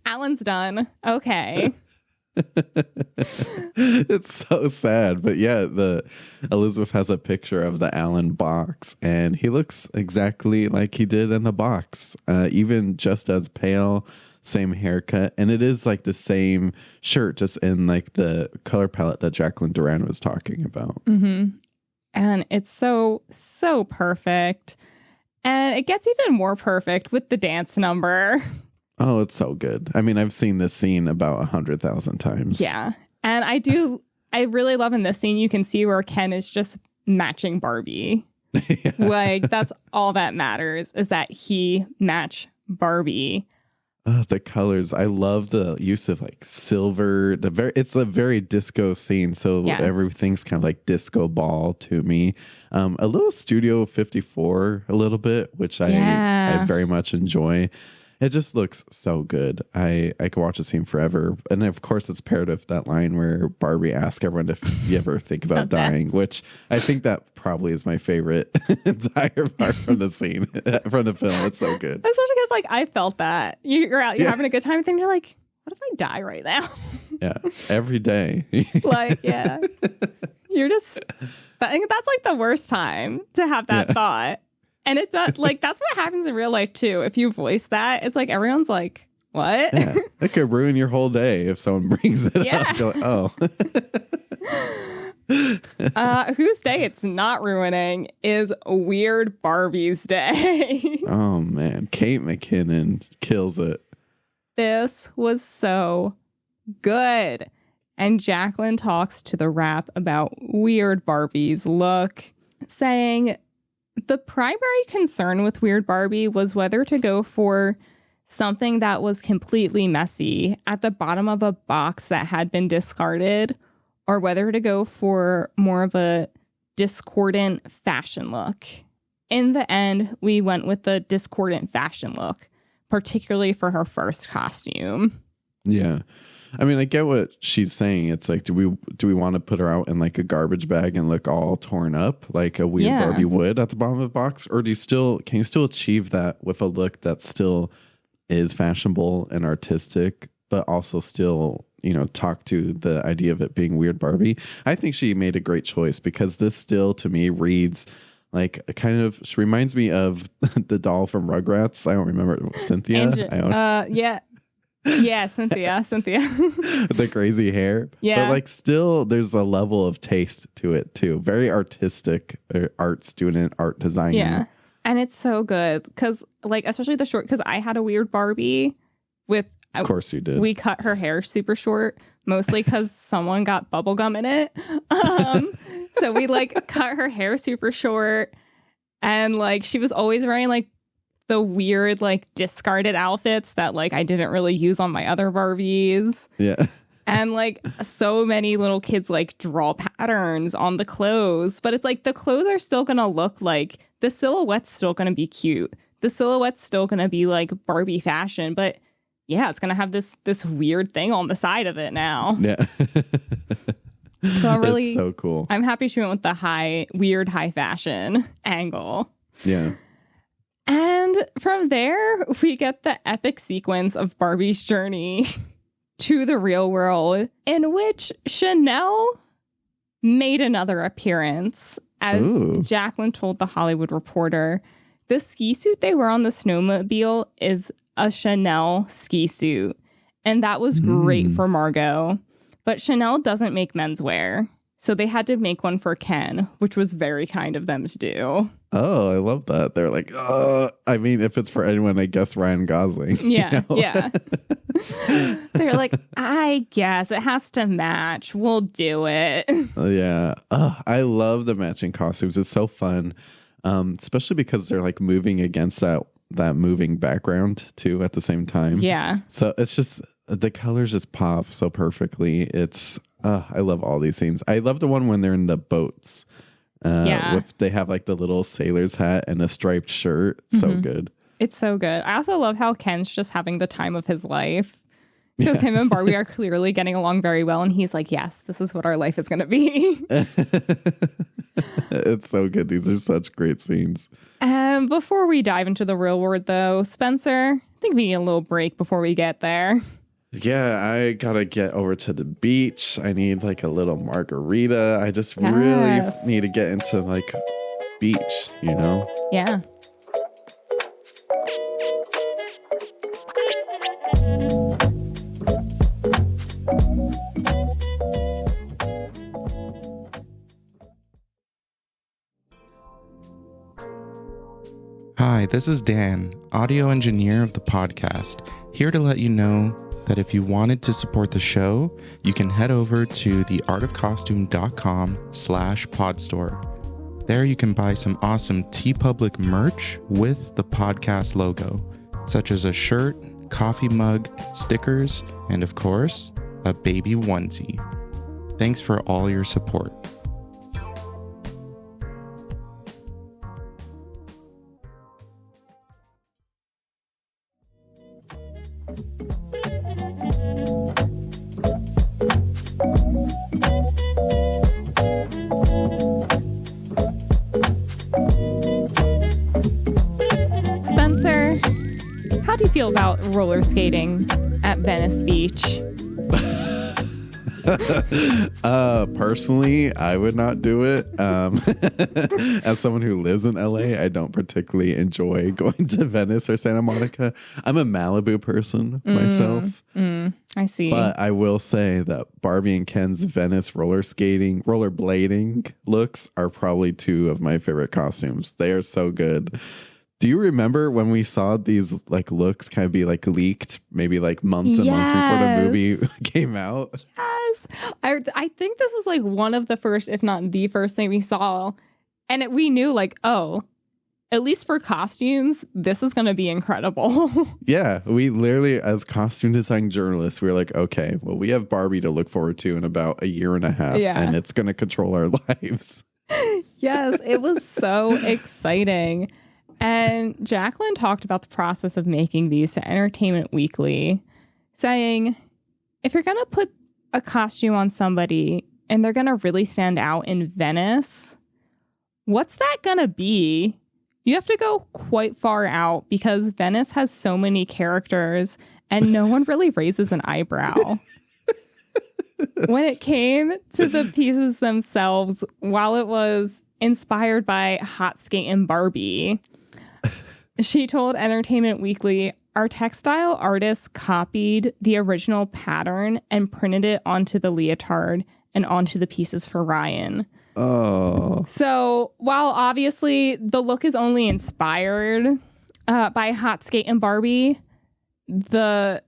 A: Alan's done. Okay.
B: It's so sad. But yeah, Elizabeth has a picture of the Alan box, and he looks exactly like he did in the box. Even just as pale. Same haircut, and it is like the same shirt, just in like the color palette that Jacqueline Durran was talking about.
A: And it's so perfect, and it gets even more perfect with the dance number.
B: Oh, it's so good. I mean, I've seen this scene about 100,000 times.
A: Yeah, and I really love in this scene you can see where Ken is just matching Barbie. Yeah. Like that's all that matters, is that he match Barbie.
B: The colors. I love the use of like silver. It's a very disco scene, so everything's kind of like disco ball to me. A little Studio 54, a little bit, which I very much enjoy. It just looks so good. I could watch the scene forever. And of course, it's paired with that line where Barbie asks everyone if you ever think about dying, which I think that probably is my favorite entire part from the scene, from the film. It's so good.
A: Especially because, like, I felt that. You're out, you're having a good time, and then you're like, what if I die right now?
B: Yeah, every day.
A: Like, yeah. You're just, I think that's like the worst time to have that thought. And it does, like, that's what happens in real life, too. If you voice that, it's like everyone's like, what?
B: Yeah, it could ruin your whole day if someone brings it up. You're like, oh.
A: Whose day it's not ruining is Weird Barbie's day.
B: Oh, man. Kate McKinnon kills it.
A: This was so good. And Jacqueline talks to the Wrap about Weird Barbie's look, saying the primary concern with Weird Barbie was whether to go for something that was completely messy at the bottom of a box that had been discarded, or whether to go for more of a discordant fashion look. In the end, we went with the discordant fashion look, particularly for her first costume.
B: Yeah. I mean, I get what she's saying. It's like, do we want to put her out in like a garbage bag and look all torn up like a weird Barbie would at the bottom of the box? Or can you still achieve that with a look that still is fashionable and artistic, but also still, talk to the idea of it being weird Barbie? I think she made a great choice because this still to me reads like she reminds me of the doll from Rugrats. I don't remember, Cynthia.
A: Yeah, Cynthia.
B: The crazy hair.
A: Yeah.
B: But like still there's a level of taste to it too. Very artistic, art student, art designer.
A: Yeah. And it's so good because like, especially the short, because I had a weird Barbie with.
B: Of course you did.
A: We cut her hair super short, mostly because someone got bubble gum in it. So we like cut her hair super short. And like, she was always wearing like the weird, like discarded outfits that like I didn't really use on my other Barbies.
B: Yeah.
A: And like so many little kids like draw patterns on the clothes, but it's like the clothes are still going to look like the silhouette's still going to be cute. The silhouette's still going to be like Barbie fashion, but yeah, it's going to have this weird thing on the side of it now.
B: Yeah.
A: So I'm really
B: it's so cool.
A: I'm happy she went with the weird high fashion angle.
B: Yeah.
A: And from there, we get the epic sequence of Barbie's journey to the real world, in which Chanel made another appearance. As Jacqueline told The Hollywood Reporter, the ski suit they wear on the snowmobile is a Chanel ski suit. And that was great for Margot. But Chanel doesn't make menswear. So they had to make one for Ken, which was very kind of them to do.
B: Oh, I love that. They're like, I mean, if it's for anyone, I guess Ryan Gosling.
A: Yeah, yeah. They're like, I guess it has to match. We'll do it.
B: Yeah. I love the matching costumes. It's so fun, especially because they're like moving against that moving background too at the same time.
A: Yeah.
B: So it's just, the colors just pop so perfectly. It's, I love all these scenes. I love the one when they're in the boats. They have like the little sailor's hat and a striped shirt. So good.
A: It's so good. I also love how Ken's just having the time of his life. Because him and Barbie are clearly getting along very well. And he's like, yes, this is what our life is going to be.
B: It's so good. These are such great scenes.
A: Before we dive into the real world, though, Spencer, I think we need a little break before we get there.
B: Yeah, I gotta get over to the beach. I need like a little margarita. I just really need to get into like beach,
A: Yeah.
C: Hi, this is Dan, audio engineer of the podcast, here to let you know that if you wanted to support the show, you can head over to theartofcostume.com/podstore. There you can buy some awesome TeePublic merch with the podcast logo, such as a shirt, coffee mug, stickers, and of course, a baby onesie. Thanks for all your support.
A: How do you feel about roller skating at Venice Beach?
B: Personally, I would not do it. As someone who lives in LA, I don't particularly enjoy going to Venice or Santa Monica. I'm a Malibu person myself.
A: I see.
B: But I will say that Barbie and Ken's Venice rollerblading looks are probably two of my favorite costumes. They are so good. Do you remember when we saw these like looks kind of be like leaked maybe like months and months before the movie came out?
A: Yes. I think this was like one of the first, if not the first thing we saw. And we knew like, oh, at least for costumes, this is going to be incredible.
B: Yeah. We literally, as costume design journalists, we were like, okay, well, we have Barbie to look forward to in about a year and a half. Yeah. And it's going to control our lives.
A: Yes. It was so exciting. And Jacqueline talked about the process of making these to Entertainment Weekly, saying, if you're going to put a costume on somebody and they're going to really stand out in Venice, what's that going to be? You have to go quite far out because Venice has so many characters and no one really raises an eyebrow. When it came to the pieces themselves, while it was inspired by Hot Skate and Barbie, she told Entertainment Weekly, our textile artists copied the original pattern and printed it onto the leotard and onto the pieces for Ryan.
B: Oh.
A: So while obviously the look is only inspired by Hot Skate and Barbie, the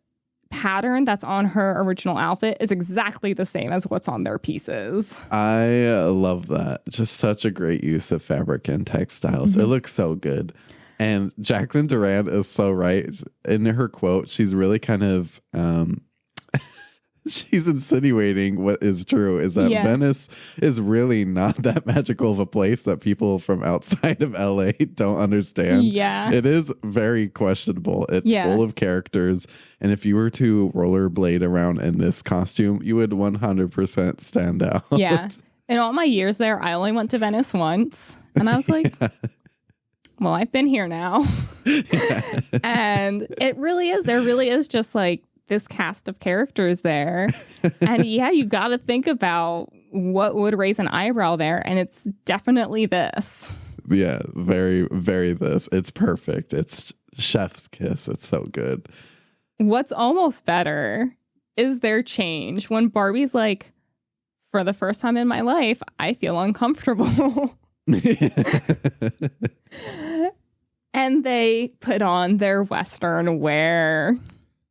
A: pattern that's on her original outfit is exactly the same as what's on their pieces.
B: I love that. Just such a great use of fabric and textiles. Mm-hmm. It looks so good. And Jacqueline Durran is so right. In her quote, she's really kind of she's insinuating what is true is that Venice is really not that magical of a place that people from outside of LA don't understand.
A: Yeah.
B: It is very questionable. It's full of characters. And if you were to rollerblade around in this costume, you would 100% stand out.
A: Yeah. In all my years there, I only went to Venice once. And I was like, well, I've been here now. And it really is. There really is just like this cast of characters there. And you got to think about what would raise an eyebrow there. And it's definitely this.
B: Yeah, very, very this. It's perfect. It's chef's kiss. It's so good.
A: What's almost better is their change when Barbie's like, for the first time in my life, I feel uncomfortable. And they put on their Western wear.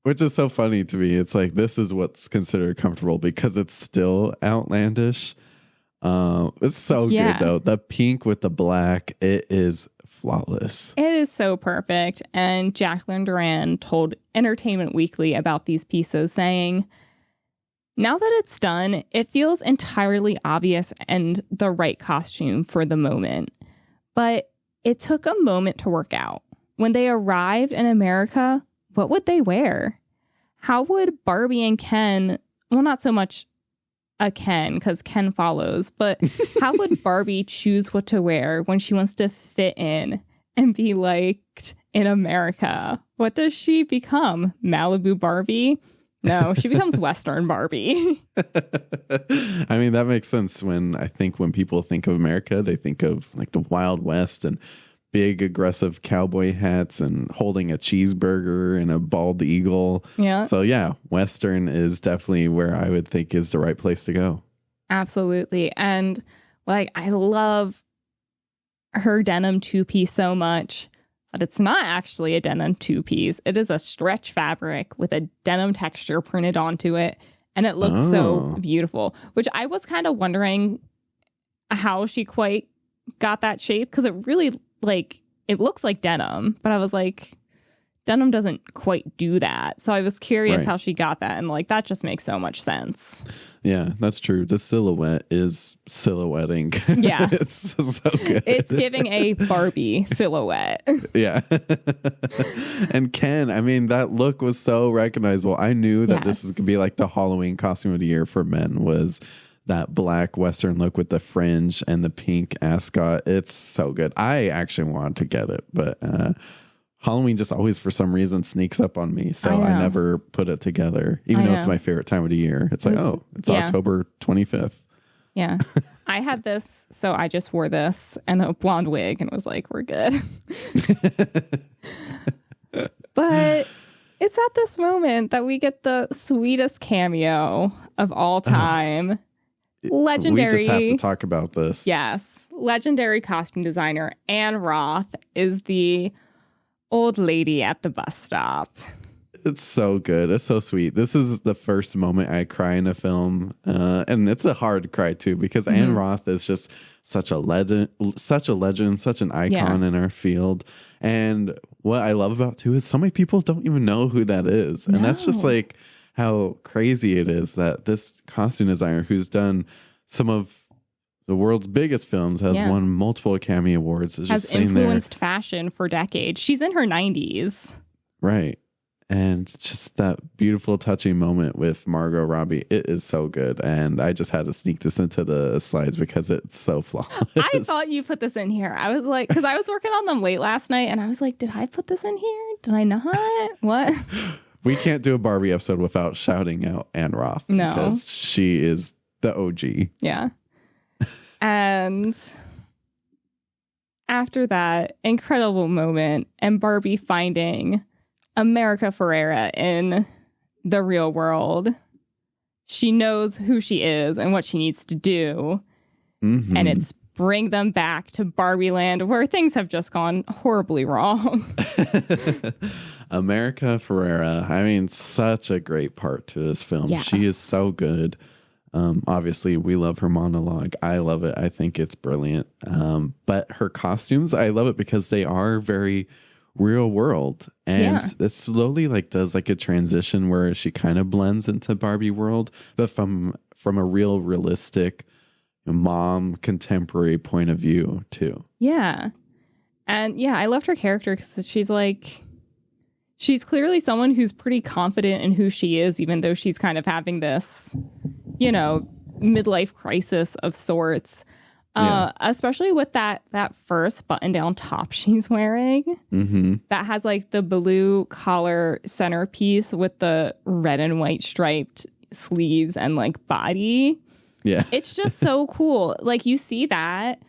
B: Which is so funny to me. It's like, this is what's considered comfortable because it's still outlandish. It's so good, though. The pink with the black, it is flawless.
A: It is so perfect. And Jacqueline Durran told Entertainment Weekly about these pieces, saying, now that it's done, it feels entirely obvious and the right costume for the moment. But it took a moment to work out. When they arrived in America, what would they wear? How would Barbie and Ken, well, not so much a Ken, because Ken follows, but how would Barbie choose what to wear when she wants to fit in and be liked in America? What does she become? Malibu Barbie? No, she becomes Western Barbie.
B: I mean, that makes sense. When people think of America, they think of like the Wild West and big aggressive cowboy hats and holding a cheeseburger and a bald eagle.
A: Yeah.
B: So yeah, Western is definitely where I would think is the right place to go.
A: Absolutely. And like, I love her denim two-piece so much, but it's not actually a denim two-piece. It is a stretch fabric with a denim texture printed onto it. And it looks so beautiful, which I was kind of wondering how she quite got that shape, because it really it looks like denim, but I was like, denim doesn't quite do that. So I was curious how she got that. And like, that just makes so much sense.
B: Yeah, that's true. The silhouette is silhouetting.
A: Yeah.
B: It's so good.
A: It's giving a Barbie silhouette.
B: Yeah. And Ken, I mean, that look was so recognizable. I knew that this was going to be like the Halloween costume of the year for men, was that black Western look with the fringe and the pink ascot. It's so good. I actually want to get it, but Halloween just always, for some reason, sneaks up on me. So I never put it together, even though it's my favorite time of the year. It's like, it's October 25th.
A: Yeah. I had this, so I just wore this and a blonde wig and was like, we're good. But it's at this moment that we get the sweetest cameo of all time. Legendary.
B: We just have to talk about this.
A: Yes. Legendary costume designer Anne Roth is the old lady at the bus stop.
B: It's so good. It's so sweet. This is the first moment I cry in a film. And it's a hard cry too, because Anne Roth is just such a legend, such an icon in our field. And what I love about too is so many people don't even know who that is. And that's just like how crazy it is that this costume designer, who's done some of the world's biggest films, has won multiple Academy Awards, is
A: has
B: just sitting
A: influenced fashion for decades. She's in her 90s.
B: Right. And just that beautiful, touching moment with Margot Robbie. It is so good. And I just had to sneak this into the slides because it's so flawless.
A: I thought you put this in here. I was like, because I was working on them late last night and I was like, did I put this in here? Did I not? What?
B: We can't do a Barbie episode without shouting out Anne Roth.
A: No.
B: Because she is the OG.
A: Yeah. And after that incredible moment and Barbie finding America Ferrera in the real world, she knows who she is and what she needs to do. Mm-hmm. And it's bring them back to Barbie Land where things have just gone horribly wrong.
B: America Ferrera, I mean, such a great part to this film. Yes. She is so good. Obviously, we love her monologue. I love it. I think it's brilliant. But her costumes, I love it because they are very real world. And it slowly like does like a transition where she kind of blends into Barbie world, but from a realistic mom contemporary point of view too.
A: Yeah. And yeah, I loved her character because she's clearly someone who's pretty confident in who she is, even though she's kind of having this, midlife crisis of sorts. Especially with that first button-down top she's wearing. Mm-hmm. That has like the blue collar centerpiece with the red and white striped sleeves and like body.
B: Yeah.
A: It's just so cool. Like you see that.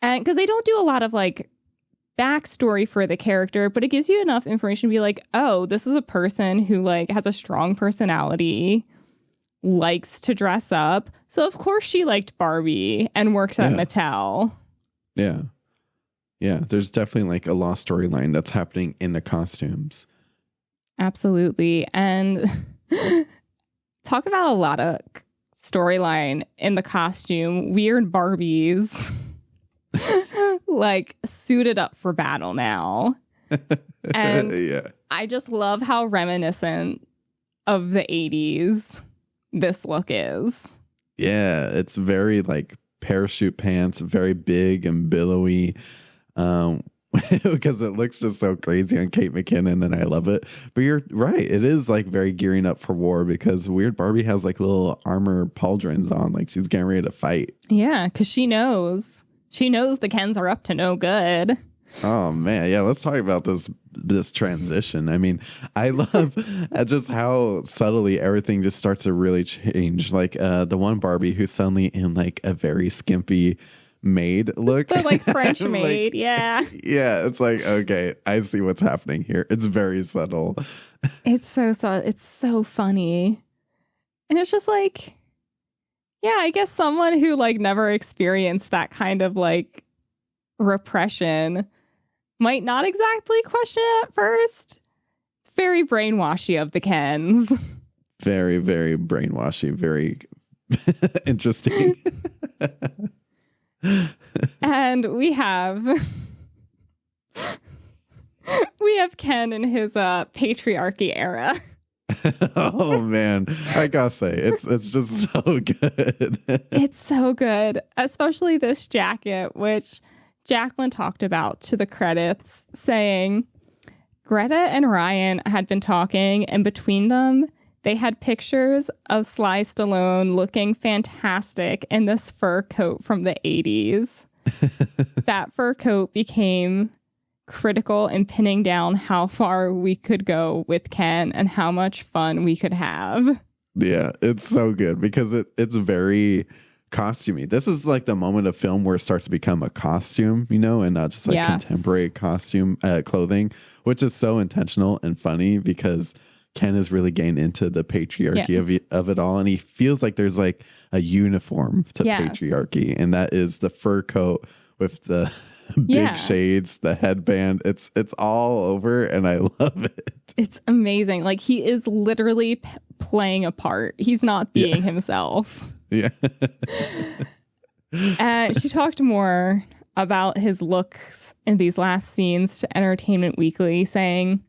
A: And because they don't do a lot of like backstory for the character, but it gives you enough information to be like, oh, this is a person who like has a strong personality, likes to dress up. So of course she liked Barbie and works at Mattel.
B: Yeah. Yeah. There's definitely like a lost storyline that's happening in the costumes.
A: Absolutely. And talk about a lot of storyline in the costume. Weird Barbies like suited up for battle now. And I just love how reminiscent of the 80s this look is.
B: Yeah, it's very like parachute pants, very big and billowy, because it looks just so crazy on Kate McKinnon, and I love it. But you're right, it is like very gearing up for war because Weird Barbie has like little armor pauldrons on, like she's getting ready to fight.
A: Yeah, because she knows the Kens are up to no good.
B: Oh man, yeah. Let's talk about this transition. I mean, I love just how subtly everything just starts to really change. Like the one Barbie who's suddenly in like a very skimpy maid look,
A: the like French maid.
B: Yeah, it's like, okay, I see what's happening here. It's very subtle.
A: It's so subtle. It's so funny, and it's just like, yeah, I guess someone who like never experienced that kind of like repression might not exactly question it at first. It's very brainwashy of the Kens.
B: Very, very brainwashy. Very interesting.
A: And we have Ken in his patriarchy era.
B: Oh man, I gotta say, it's just so good.
A: It's so good, especially this jacket, which Jacqueline talked about to the credits, saying Greta and Ryan had been talking, and between them, they had pictures of Sly Stallone looking fantastic in this fur coat from the 80s. That fur coat became critical in pinning down how far we could go with Ken and how much fun we could have.
B: Yeah, it's so good because it's very costumey. This is like the moment of film where it starts to become a costume, and not just like contemporary costume clothing, which is so intentional and funny because Ken is really getting into the patriarchy of it all, and he feels like there's like a uniform to patriarchy, and that is the fur coat with the big shades, the headband. It's all over, and I love it.
A: It's amazing. Like he is literally playing a part. He's not being himself.
B: Yeah.
A: And she talked more about his looks in these last scenes to Entertainment Weekly, saying,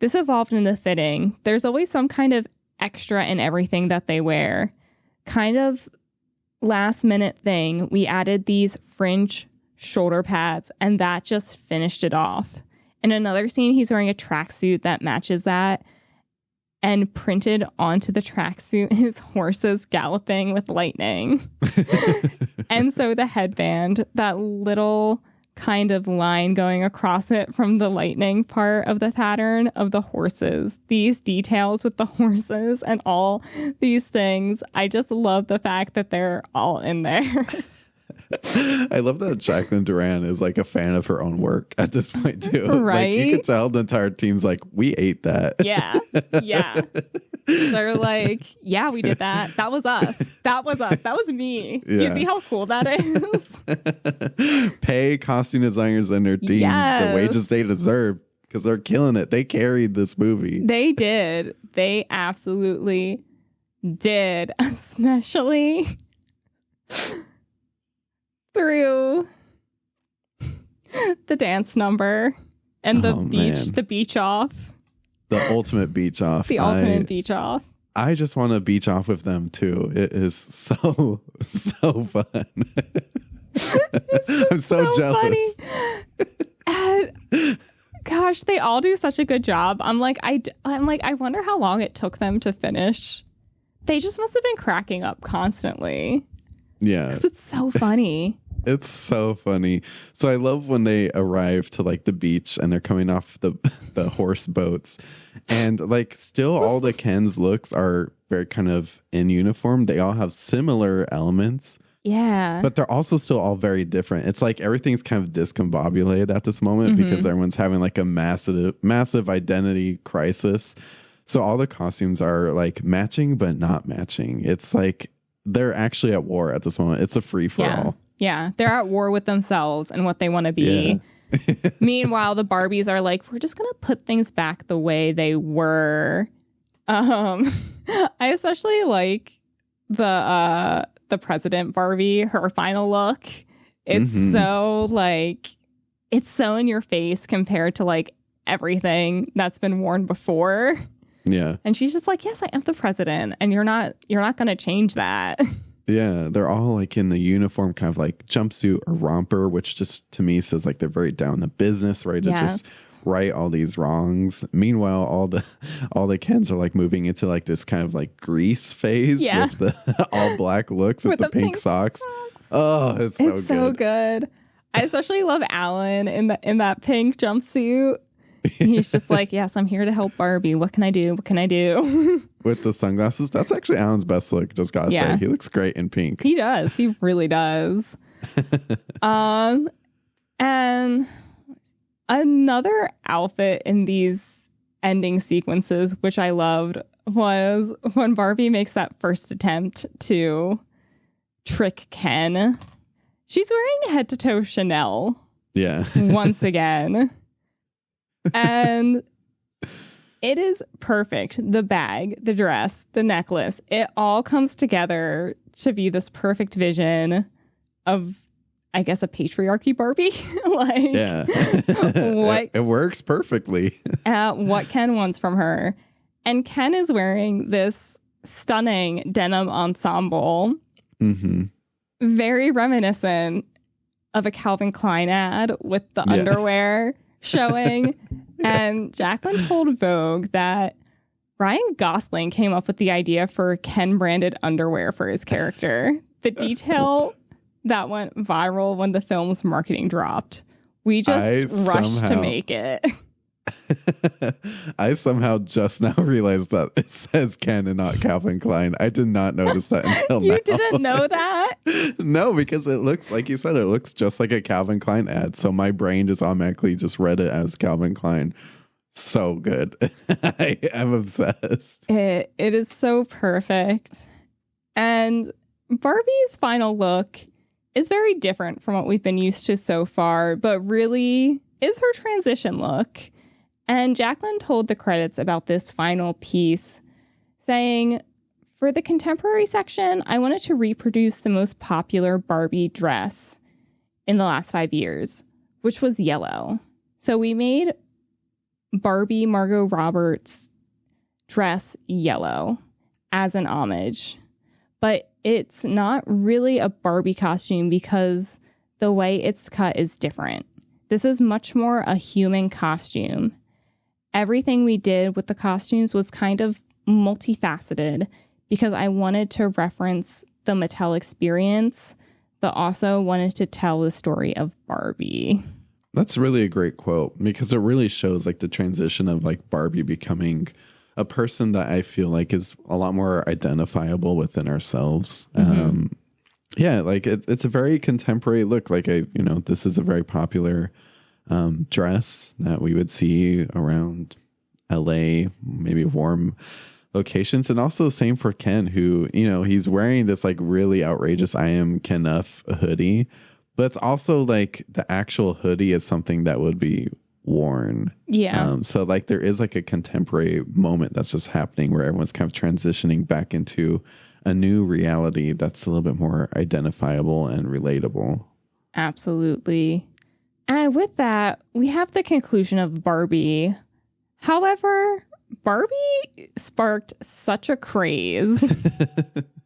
A: "This evolved in the fitting. There's always some kind of extra in everything that they wear. Kind of last minute thing. We added these fringe shoulder pads and that just finished it off. In another scene, he's wearing a tracksuit that matches that. And printed onto the tracksuit is horses galloping with lightning. And so the headband, that little kind of line going across it from the lightning part of the pattern of the horses, these details with the horses and all these things. I just love the fact that they're all in there.
B: I love that Jacqueline Durran is like a fan of her own work at this point too.
A: Right?
B: Like, you can tell the entire team's like, we ate that.
A: Yeah. They're like, yeah, we did that. That was us. That was me. Yeah. Do you see how cool that is?
B: Pay costume designers and their teams the wages they deserve, because they're killing it. They carried this movie.
A: They did. They absolutely did. Especially through the dance number and the beach off.
B: The ultimate beach off.
A: Beach off.
B: I just want to beach off with them too. It is so fun. I'm so jealous.
A: And, gosh, they all do such a good job. I'm like, I wonder how long it took them to finish. They just must have been cracking up constantly.
B: Yeah.
A: Because it's so funny.
B: It's so funny. So I love when they arrive to like the beach and they're coming off the horse boats, and like still all the Ken's looks are very kind of in uniform. They all have similar elements.
A: Yeah.
B: But they're also still all very different. It's like everything's kind of discombobulated at this moment because everyone's having like a massive identity crisis. So all the costumes are like matching but not matching. It's like they're actually at war at this moment. It's a free for all.
A: Yeah, they're at war with themselves and what they want to be. Yeah. Meanwhile, the Barbies are like, we're just going to put things back the way they were. I especially like the president Barbie, her final look. It's so like, it's so in your face compared to like everything that's been worn before.
B: Yeah.
A: And she's just like, yes, I am the president, and you're not going to change that.
B: Yeah, they're all like in the uniform, kind of like jumpsuit or romper, which just to me says like they're very down to business, ready to just right all these wrongs. Meanwhile, all the Kens are like moving into like this kind of like Grease phase with the all black looks with the pink socks. Oh, it's so good.
A: I especially love Alan in that pink jumpsuit. He's just like, yes, I'm here to help Barbie. What can I do?
B: With the sunglasses. That's actually Alan's best look. Just gotta say, he looks great in pink.
A: He does. He really does. And another outfit in these ending sequences, which I loved, was when Barbie makes that first attempt to trick Ken. She's wearing head to toe Chanel.
B: Yeah.
A: Once again. And it is perfect. The bag, the dress, the necklace, it all comes together to be this perfect vision of, I guess, a patriarchy Barbie.
B: It works perfectly.
A: What Ken wants from her. And Ken is wearing this stunning denim ensemble. Very reminiscent of a Calvin Klein ad with the underwear showing. And Jacqueline told Vogue that Ryan Gosling came up with the idea for Ken branded underwear for his character. The detail that went viral when the film's marketing dropped. We just rushed to make it.
B: I somehow just now realized that it says Ken and not Calvin Klein. I did not notice that until now.
A: You didn't know that?
B: No, because it looks, like you said, it looks just like a Calvin Klein ad. So my brain just automatically just read it as Calvin Klein. So good. I am obsessed.
A: It is so perfect. And Barbie's final look is very different from what we've been used to so far, but really is her transition look. And Jacqueline told the credits about this final piece, saying, for the contemporary section, I wanted to reproduce the most popular Barbie dress in the last 5 years, which was yellow. So we made Barbie Margot Roberts' dress yellow as an homage. But it's not really a Barbie costume because the way it's cut is different. This is much more a human costume. Everything we did with the costumes was kind of multifaceted because I wanted to reference the Mattel experience, but also wanted to tell the story of Barbie.
B: That's really a great quote because it really shows like the transition of like Barbie becoming a person that I feel like is a lot more identifiable within ourselves. Mm-hmm. Yeah, like it's a very contemporary look. Like this is a very popular dress that we would see around LA, maybe warm locations. And also the same for Ken, who, he's wearing this like really outrageous I Am Kenough hoodie, but it's also like the actual hoodie is something that would be worn.
A: Yeah.
B: So like there is like a contemporary moment that's just happening where everyone's kind of transitioning back into a new reality that's a little bit more identifiable and relatable.
A: Absolutely. And with that, we have the conclusion of Barbie. However, Barbie sparked such a craze.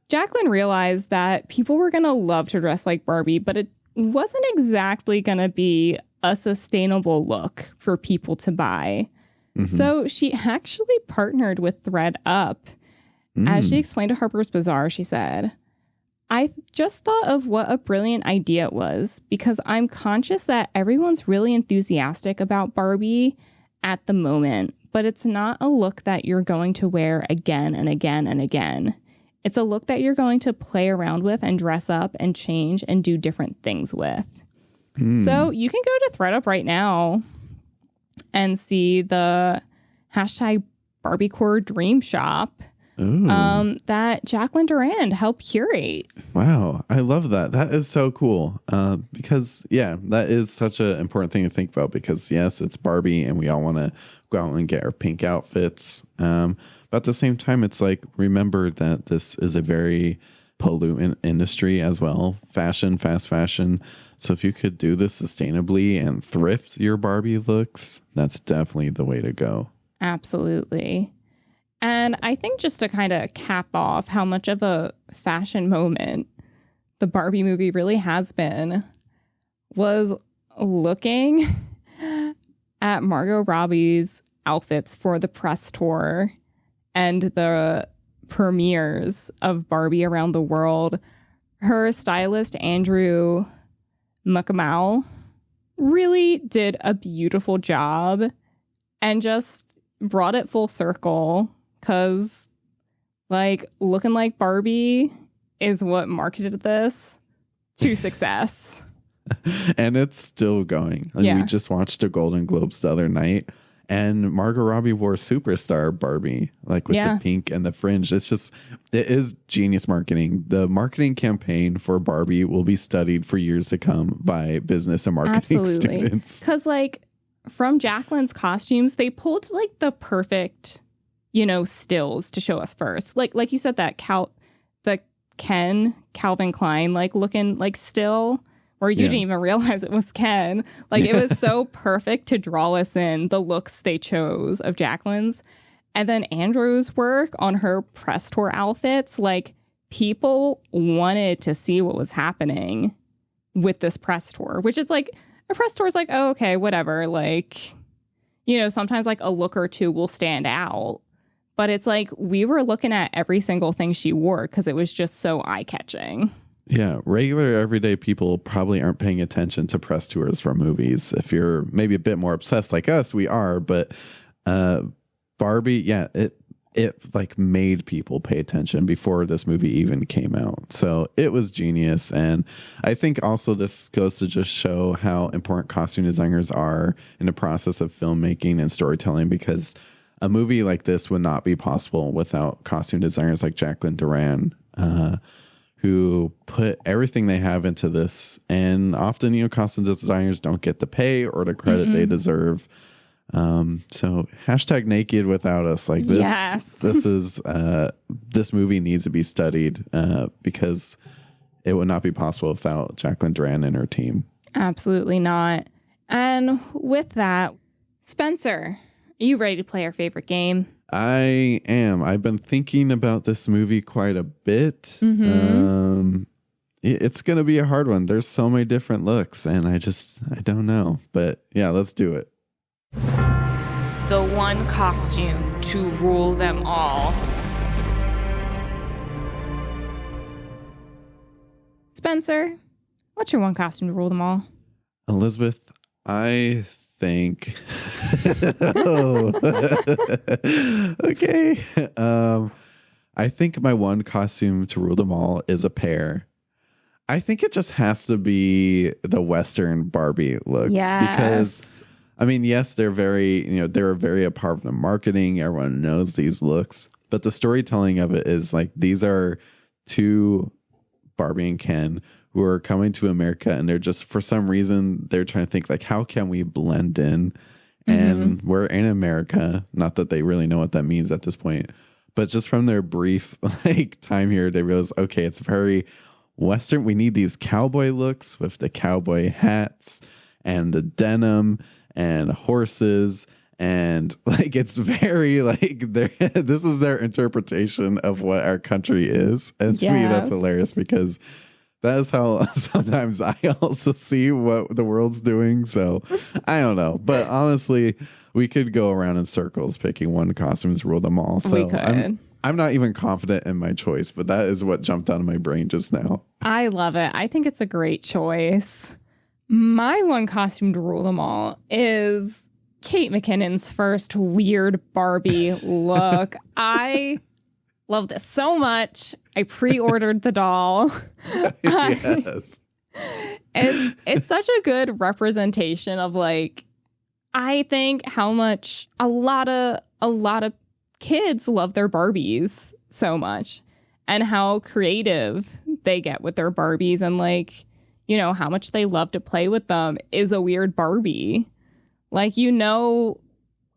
A: Jacqueline realized that people were going to love to dress like Barbie, but it wasn't exactly going to be a sustainable look for people to buy. Mm-hmm. So she actually partnered with ThredUp. As she explained to Harper's Bazaar, she said, I just thought of what a brilliant idea it was because I'm conscious that everyone's really enthusiastic about Barbie at the moment, but it's not a look that you're going to wear again and again and again. It's a look that you're going to play around with and dress up and change and do different things with. So you can go to ThredUp right now and see the hashtag BarbieCore Dream Shop that Jacqueline Durran helped curate.
B: Wow. I love that. That is so cool. Because, that is such an important thing to think about because, yes, it's Barbie and we all want to go out and get our pink outfits. But at the same time, it's like, remember that this is a very pollutant industry as well. Fashion, fast fashion. So if you could do this sustainably and thrift your Barbie looks, that's definitely the way to go.
A: Absolutely. And I think just to kind of cap off how much of a fashion moment the Barbie movie really has been was looking at Margot Robbie's outfits for the press tour and the premieres of Barbie around the world. Her stylist, Andrew McCamal, really did a beautiful job and just brought it full circle. Because, like, looking like Barbie is what marketed this to success.
B: And it's still going. And we just watched the Golden Globes the other night. And Margot Robbie wore Superstar Barbie, like with the pink and the fringe. It is genius marketing. The marketing campaign for Barbie will be studied for years to come by business and marketing students.
A: Because, like, from Jacqueline's costumes, they pulled, like, the perfect... stills to show us first. Like you said, that the Ken Calvin Klein, like looking like still where you didn't even realize it was Ken. Like it was so perfect to draw us in the looks they chose of Jacqueline's. And then Andrew's work on her press tour outfits, like people wanted to see what was happening with this press tour, which it's like a press tour is like, oh, okay, whatever. Like, sometimes like a look or two will stand out. But it's like we were looking at every single thing she wore because it was just so eye-catching.
B: Yeah, regular everyday people probably aren't paying attention to press tours for movies. If you're maybe a bit more obsessed like us, we are. But Barbie, it like made people pay attention before this movie even came out. So it was genius. And I think also this goes to just show how important costume designers are in the process of filmmaking and storytelling, because a movie like this would not be possible without costume designers like Jacqueline Durran, who put everything they have into this. And often, costume designers don't get the pay or the credit they deserve. So hashtag naked without us. Like this, this movie needs to be studied because it would not be possible without Jacqueline Durran and her team.
A: Absolutely not. And with that, Spencer, are you ready to play our favorite game?
B: I am. I've been thinking about this movie quite a bit. it's going to be a hard one. There's so many different looks, and I don't know. But yeah, let's do it.
A: The one costume to rule them all. Spencer, what's your one costume to rule them all?
B: Elizabeth, I think... Okay. I think my one costume to rule them all is a pair. I think it just has to be the Western Barbie looks.
A: Yes.
B: Because, I mean, yes, they're very a part of the marketing. Everyone knows these looks. But the storytelling of it is like, these are two Barbie and Ken who are coming to America, and they're just, for some reason, they're trying to think like, how can we blend in? And we're in America. Not that they really know what that means at this point, but just from their brief time here, they realize, okay, it's very Western. We need these cowboy looks with the cowboy hats and the denim and horses. And it's very this is their interpretation of what our country is. And to me, that's hilarious, because that is how sometimes I also see what the world's doing. So I don't know. But honestly, we could go around in circles picking one costume to rule them all. So
A: we could.
B: I'm not even confident in my choice, but that is what jumped out of my brain just now.
A: I love it. I think it's a great choice. My one costume to rule them all is Kate McKinnon's first weird Barbie look. I love this so much. I pre-ordered the doll.
B: Yes.
A: It's such a good representation of I think how much a lot of kids love their Barbies so much, and how creative they get with their Barbies, and how much they love to play with them is a weird Barbie. If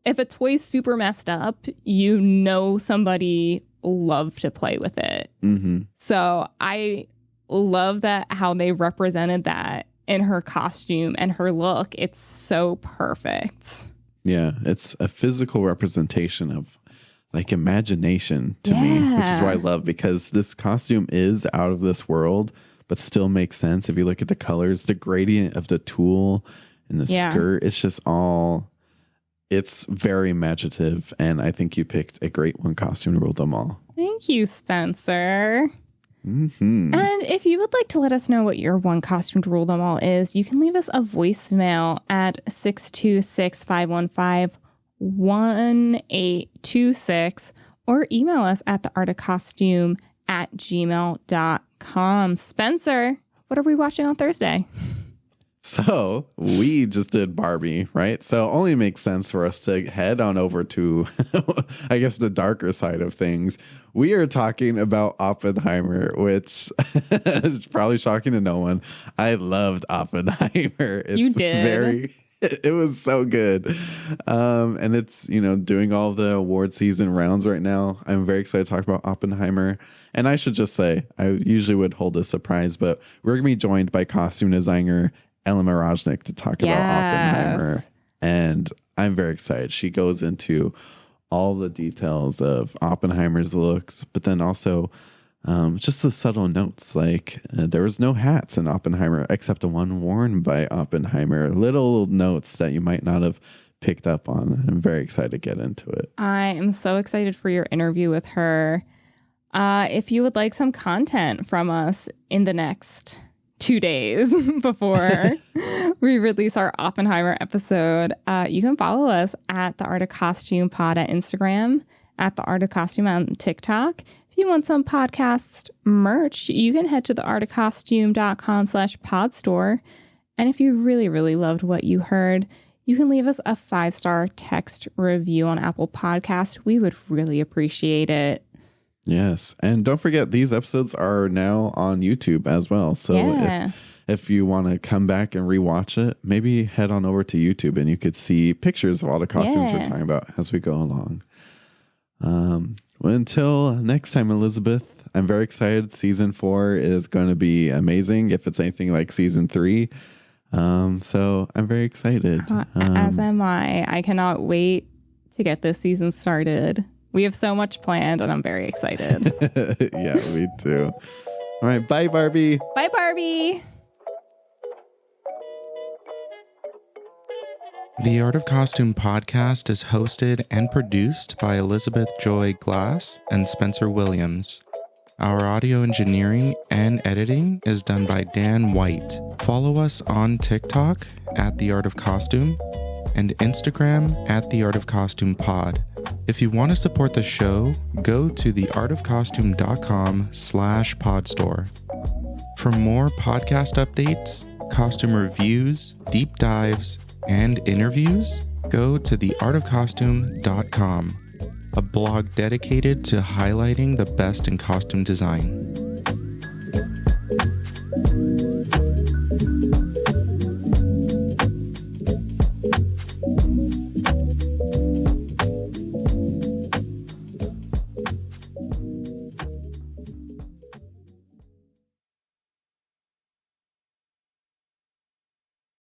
A: a toy's super messed up, somebody loved to play with it. Mm-hmm. So I love that how they represented that in her costume and her look. It's so perfect.
B: Yeah, it's a physical representation of imagination to me, which is what I love, because this costume is out of this world, but still makes sense. If you look at the colors, the gradient of the tulle and the skirt, it's just it's very imaginative. And I think you picked a great one costume to rule them all.
A: Thank you, Spencer.
B: Mm-hmm.
A: And if you would like to let us know what your one costume to rule them all is, you can leave us a voicemail at 626-515-1826 or email us at theartofcostume@gmail.com. Spencer, what are we watching on Thursday?
B: So we just did Barbie, right? So it only makes sense for us to head on over to, I guess, the darker side of things. We are talking about Oppenheimer, which is probably shocking to no one. I loved Oppenheimer.
A: You did.
B: It was so good. And it's, doing all the award season rounds right now. I'm very excited to talk about Oppenheimer. And I should just say, I usually would hold a surprise, but we're going to be joined by costume designer Ellen Marojnik to talk about Oppenheimer. And I'm very excited. She goes into all the details of Oppenheimer's looks, but then also just the subtle notes. There was no hats in Oppenheimer except the one worn by Oppenheimer. Little notes that you might not have picked up on. I'm very excited to get into it.
A: I am so excited for your interview with her. If you would like some content from us in the next 2 days before we release our Oppenheimer episode, you can follow us at The Art of Costume Pod at Instagram, at The Art of Costume on TikTok. If you want some podcast merch, you can head to theartofcostume.com/podstore. And if you really, really loved what you heard, you can leave us a 5-star text review on Apple Podcasts. We would really appreciate it.
B: Yes. And don't forget, these episodes are now on YouTube as well. So if you want to come back and rewatch it, maybe head on over to YouTube and you could see pictures of all the costumes we're talking about as we go along. Until next time, Elizabeth, I'm very excited. Season 4 is going to be amazing if it's anything like season 3. So I'm very excited.
A: As am I. I cannot wait to get this season started. We have so much planned, and I'm very excited.
B: Yeah, me too. All right. Bye, Barbie.
A: Bye, Barbie.
C: The Art of Costume podcast is hosted and produced by Elizabeth Joy Glass and Spencer Williams. Our audio engineering and editing is done by Dan White. Follow us on TikTok at The Art of Costume and Instagram at The Art of Costume Pod. If you want to support the show, go to theartofcostume.com/podstore. For more podcast updates, costume reviews, deep dives, and interviews, go to theartofcostume.com, a blog dedicated to highlighting the best in costume design.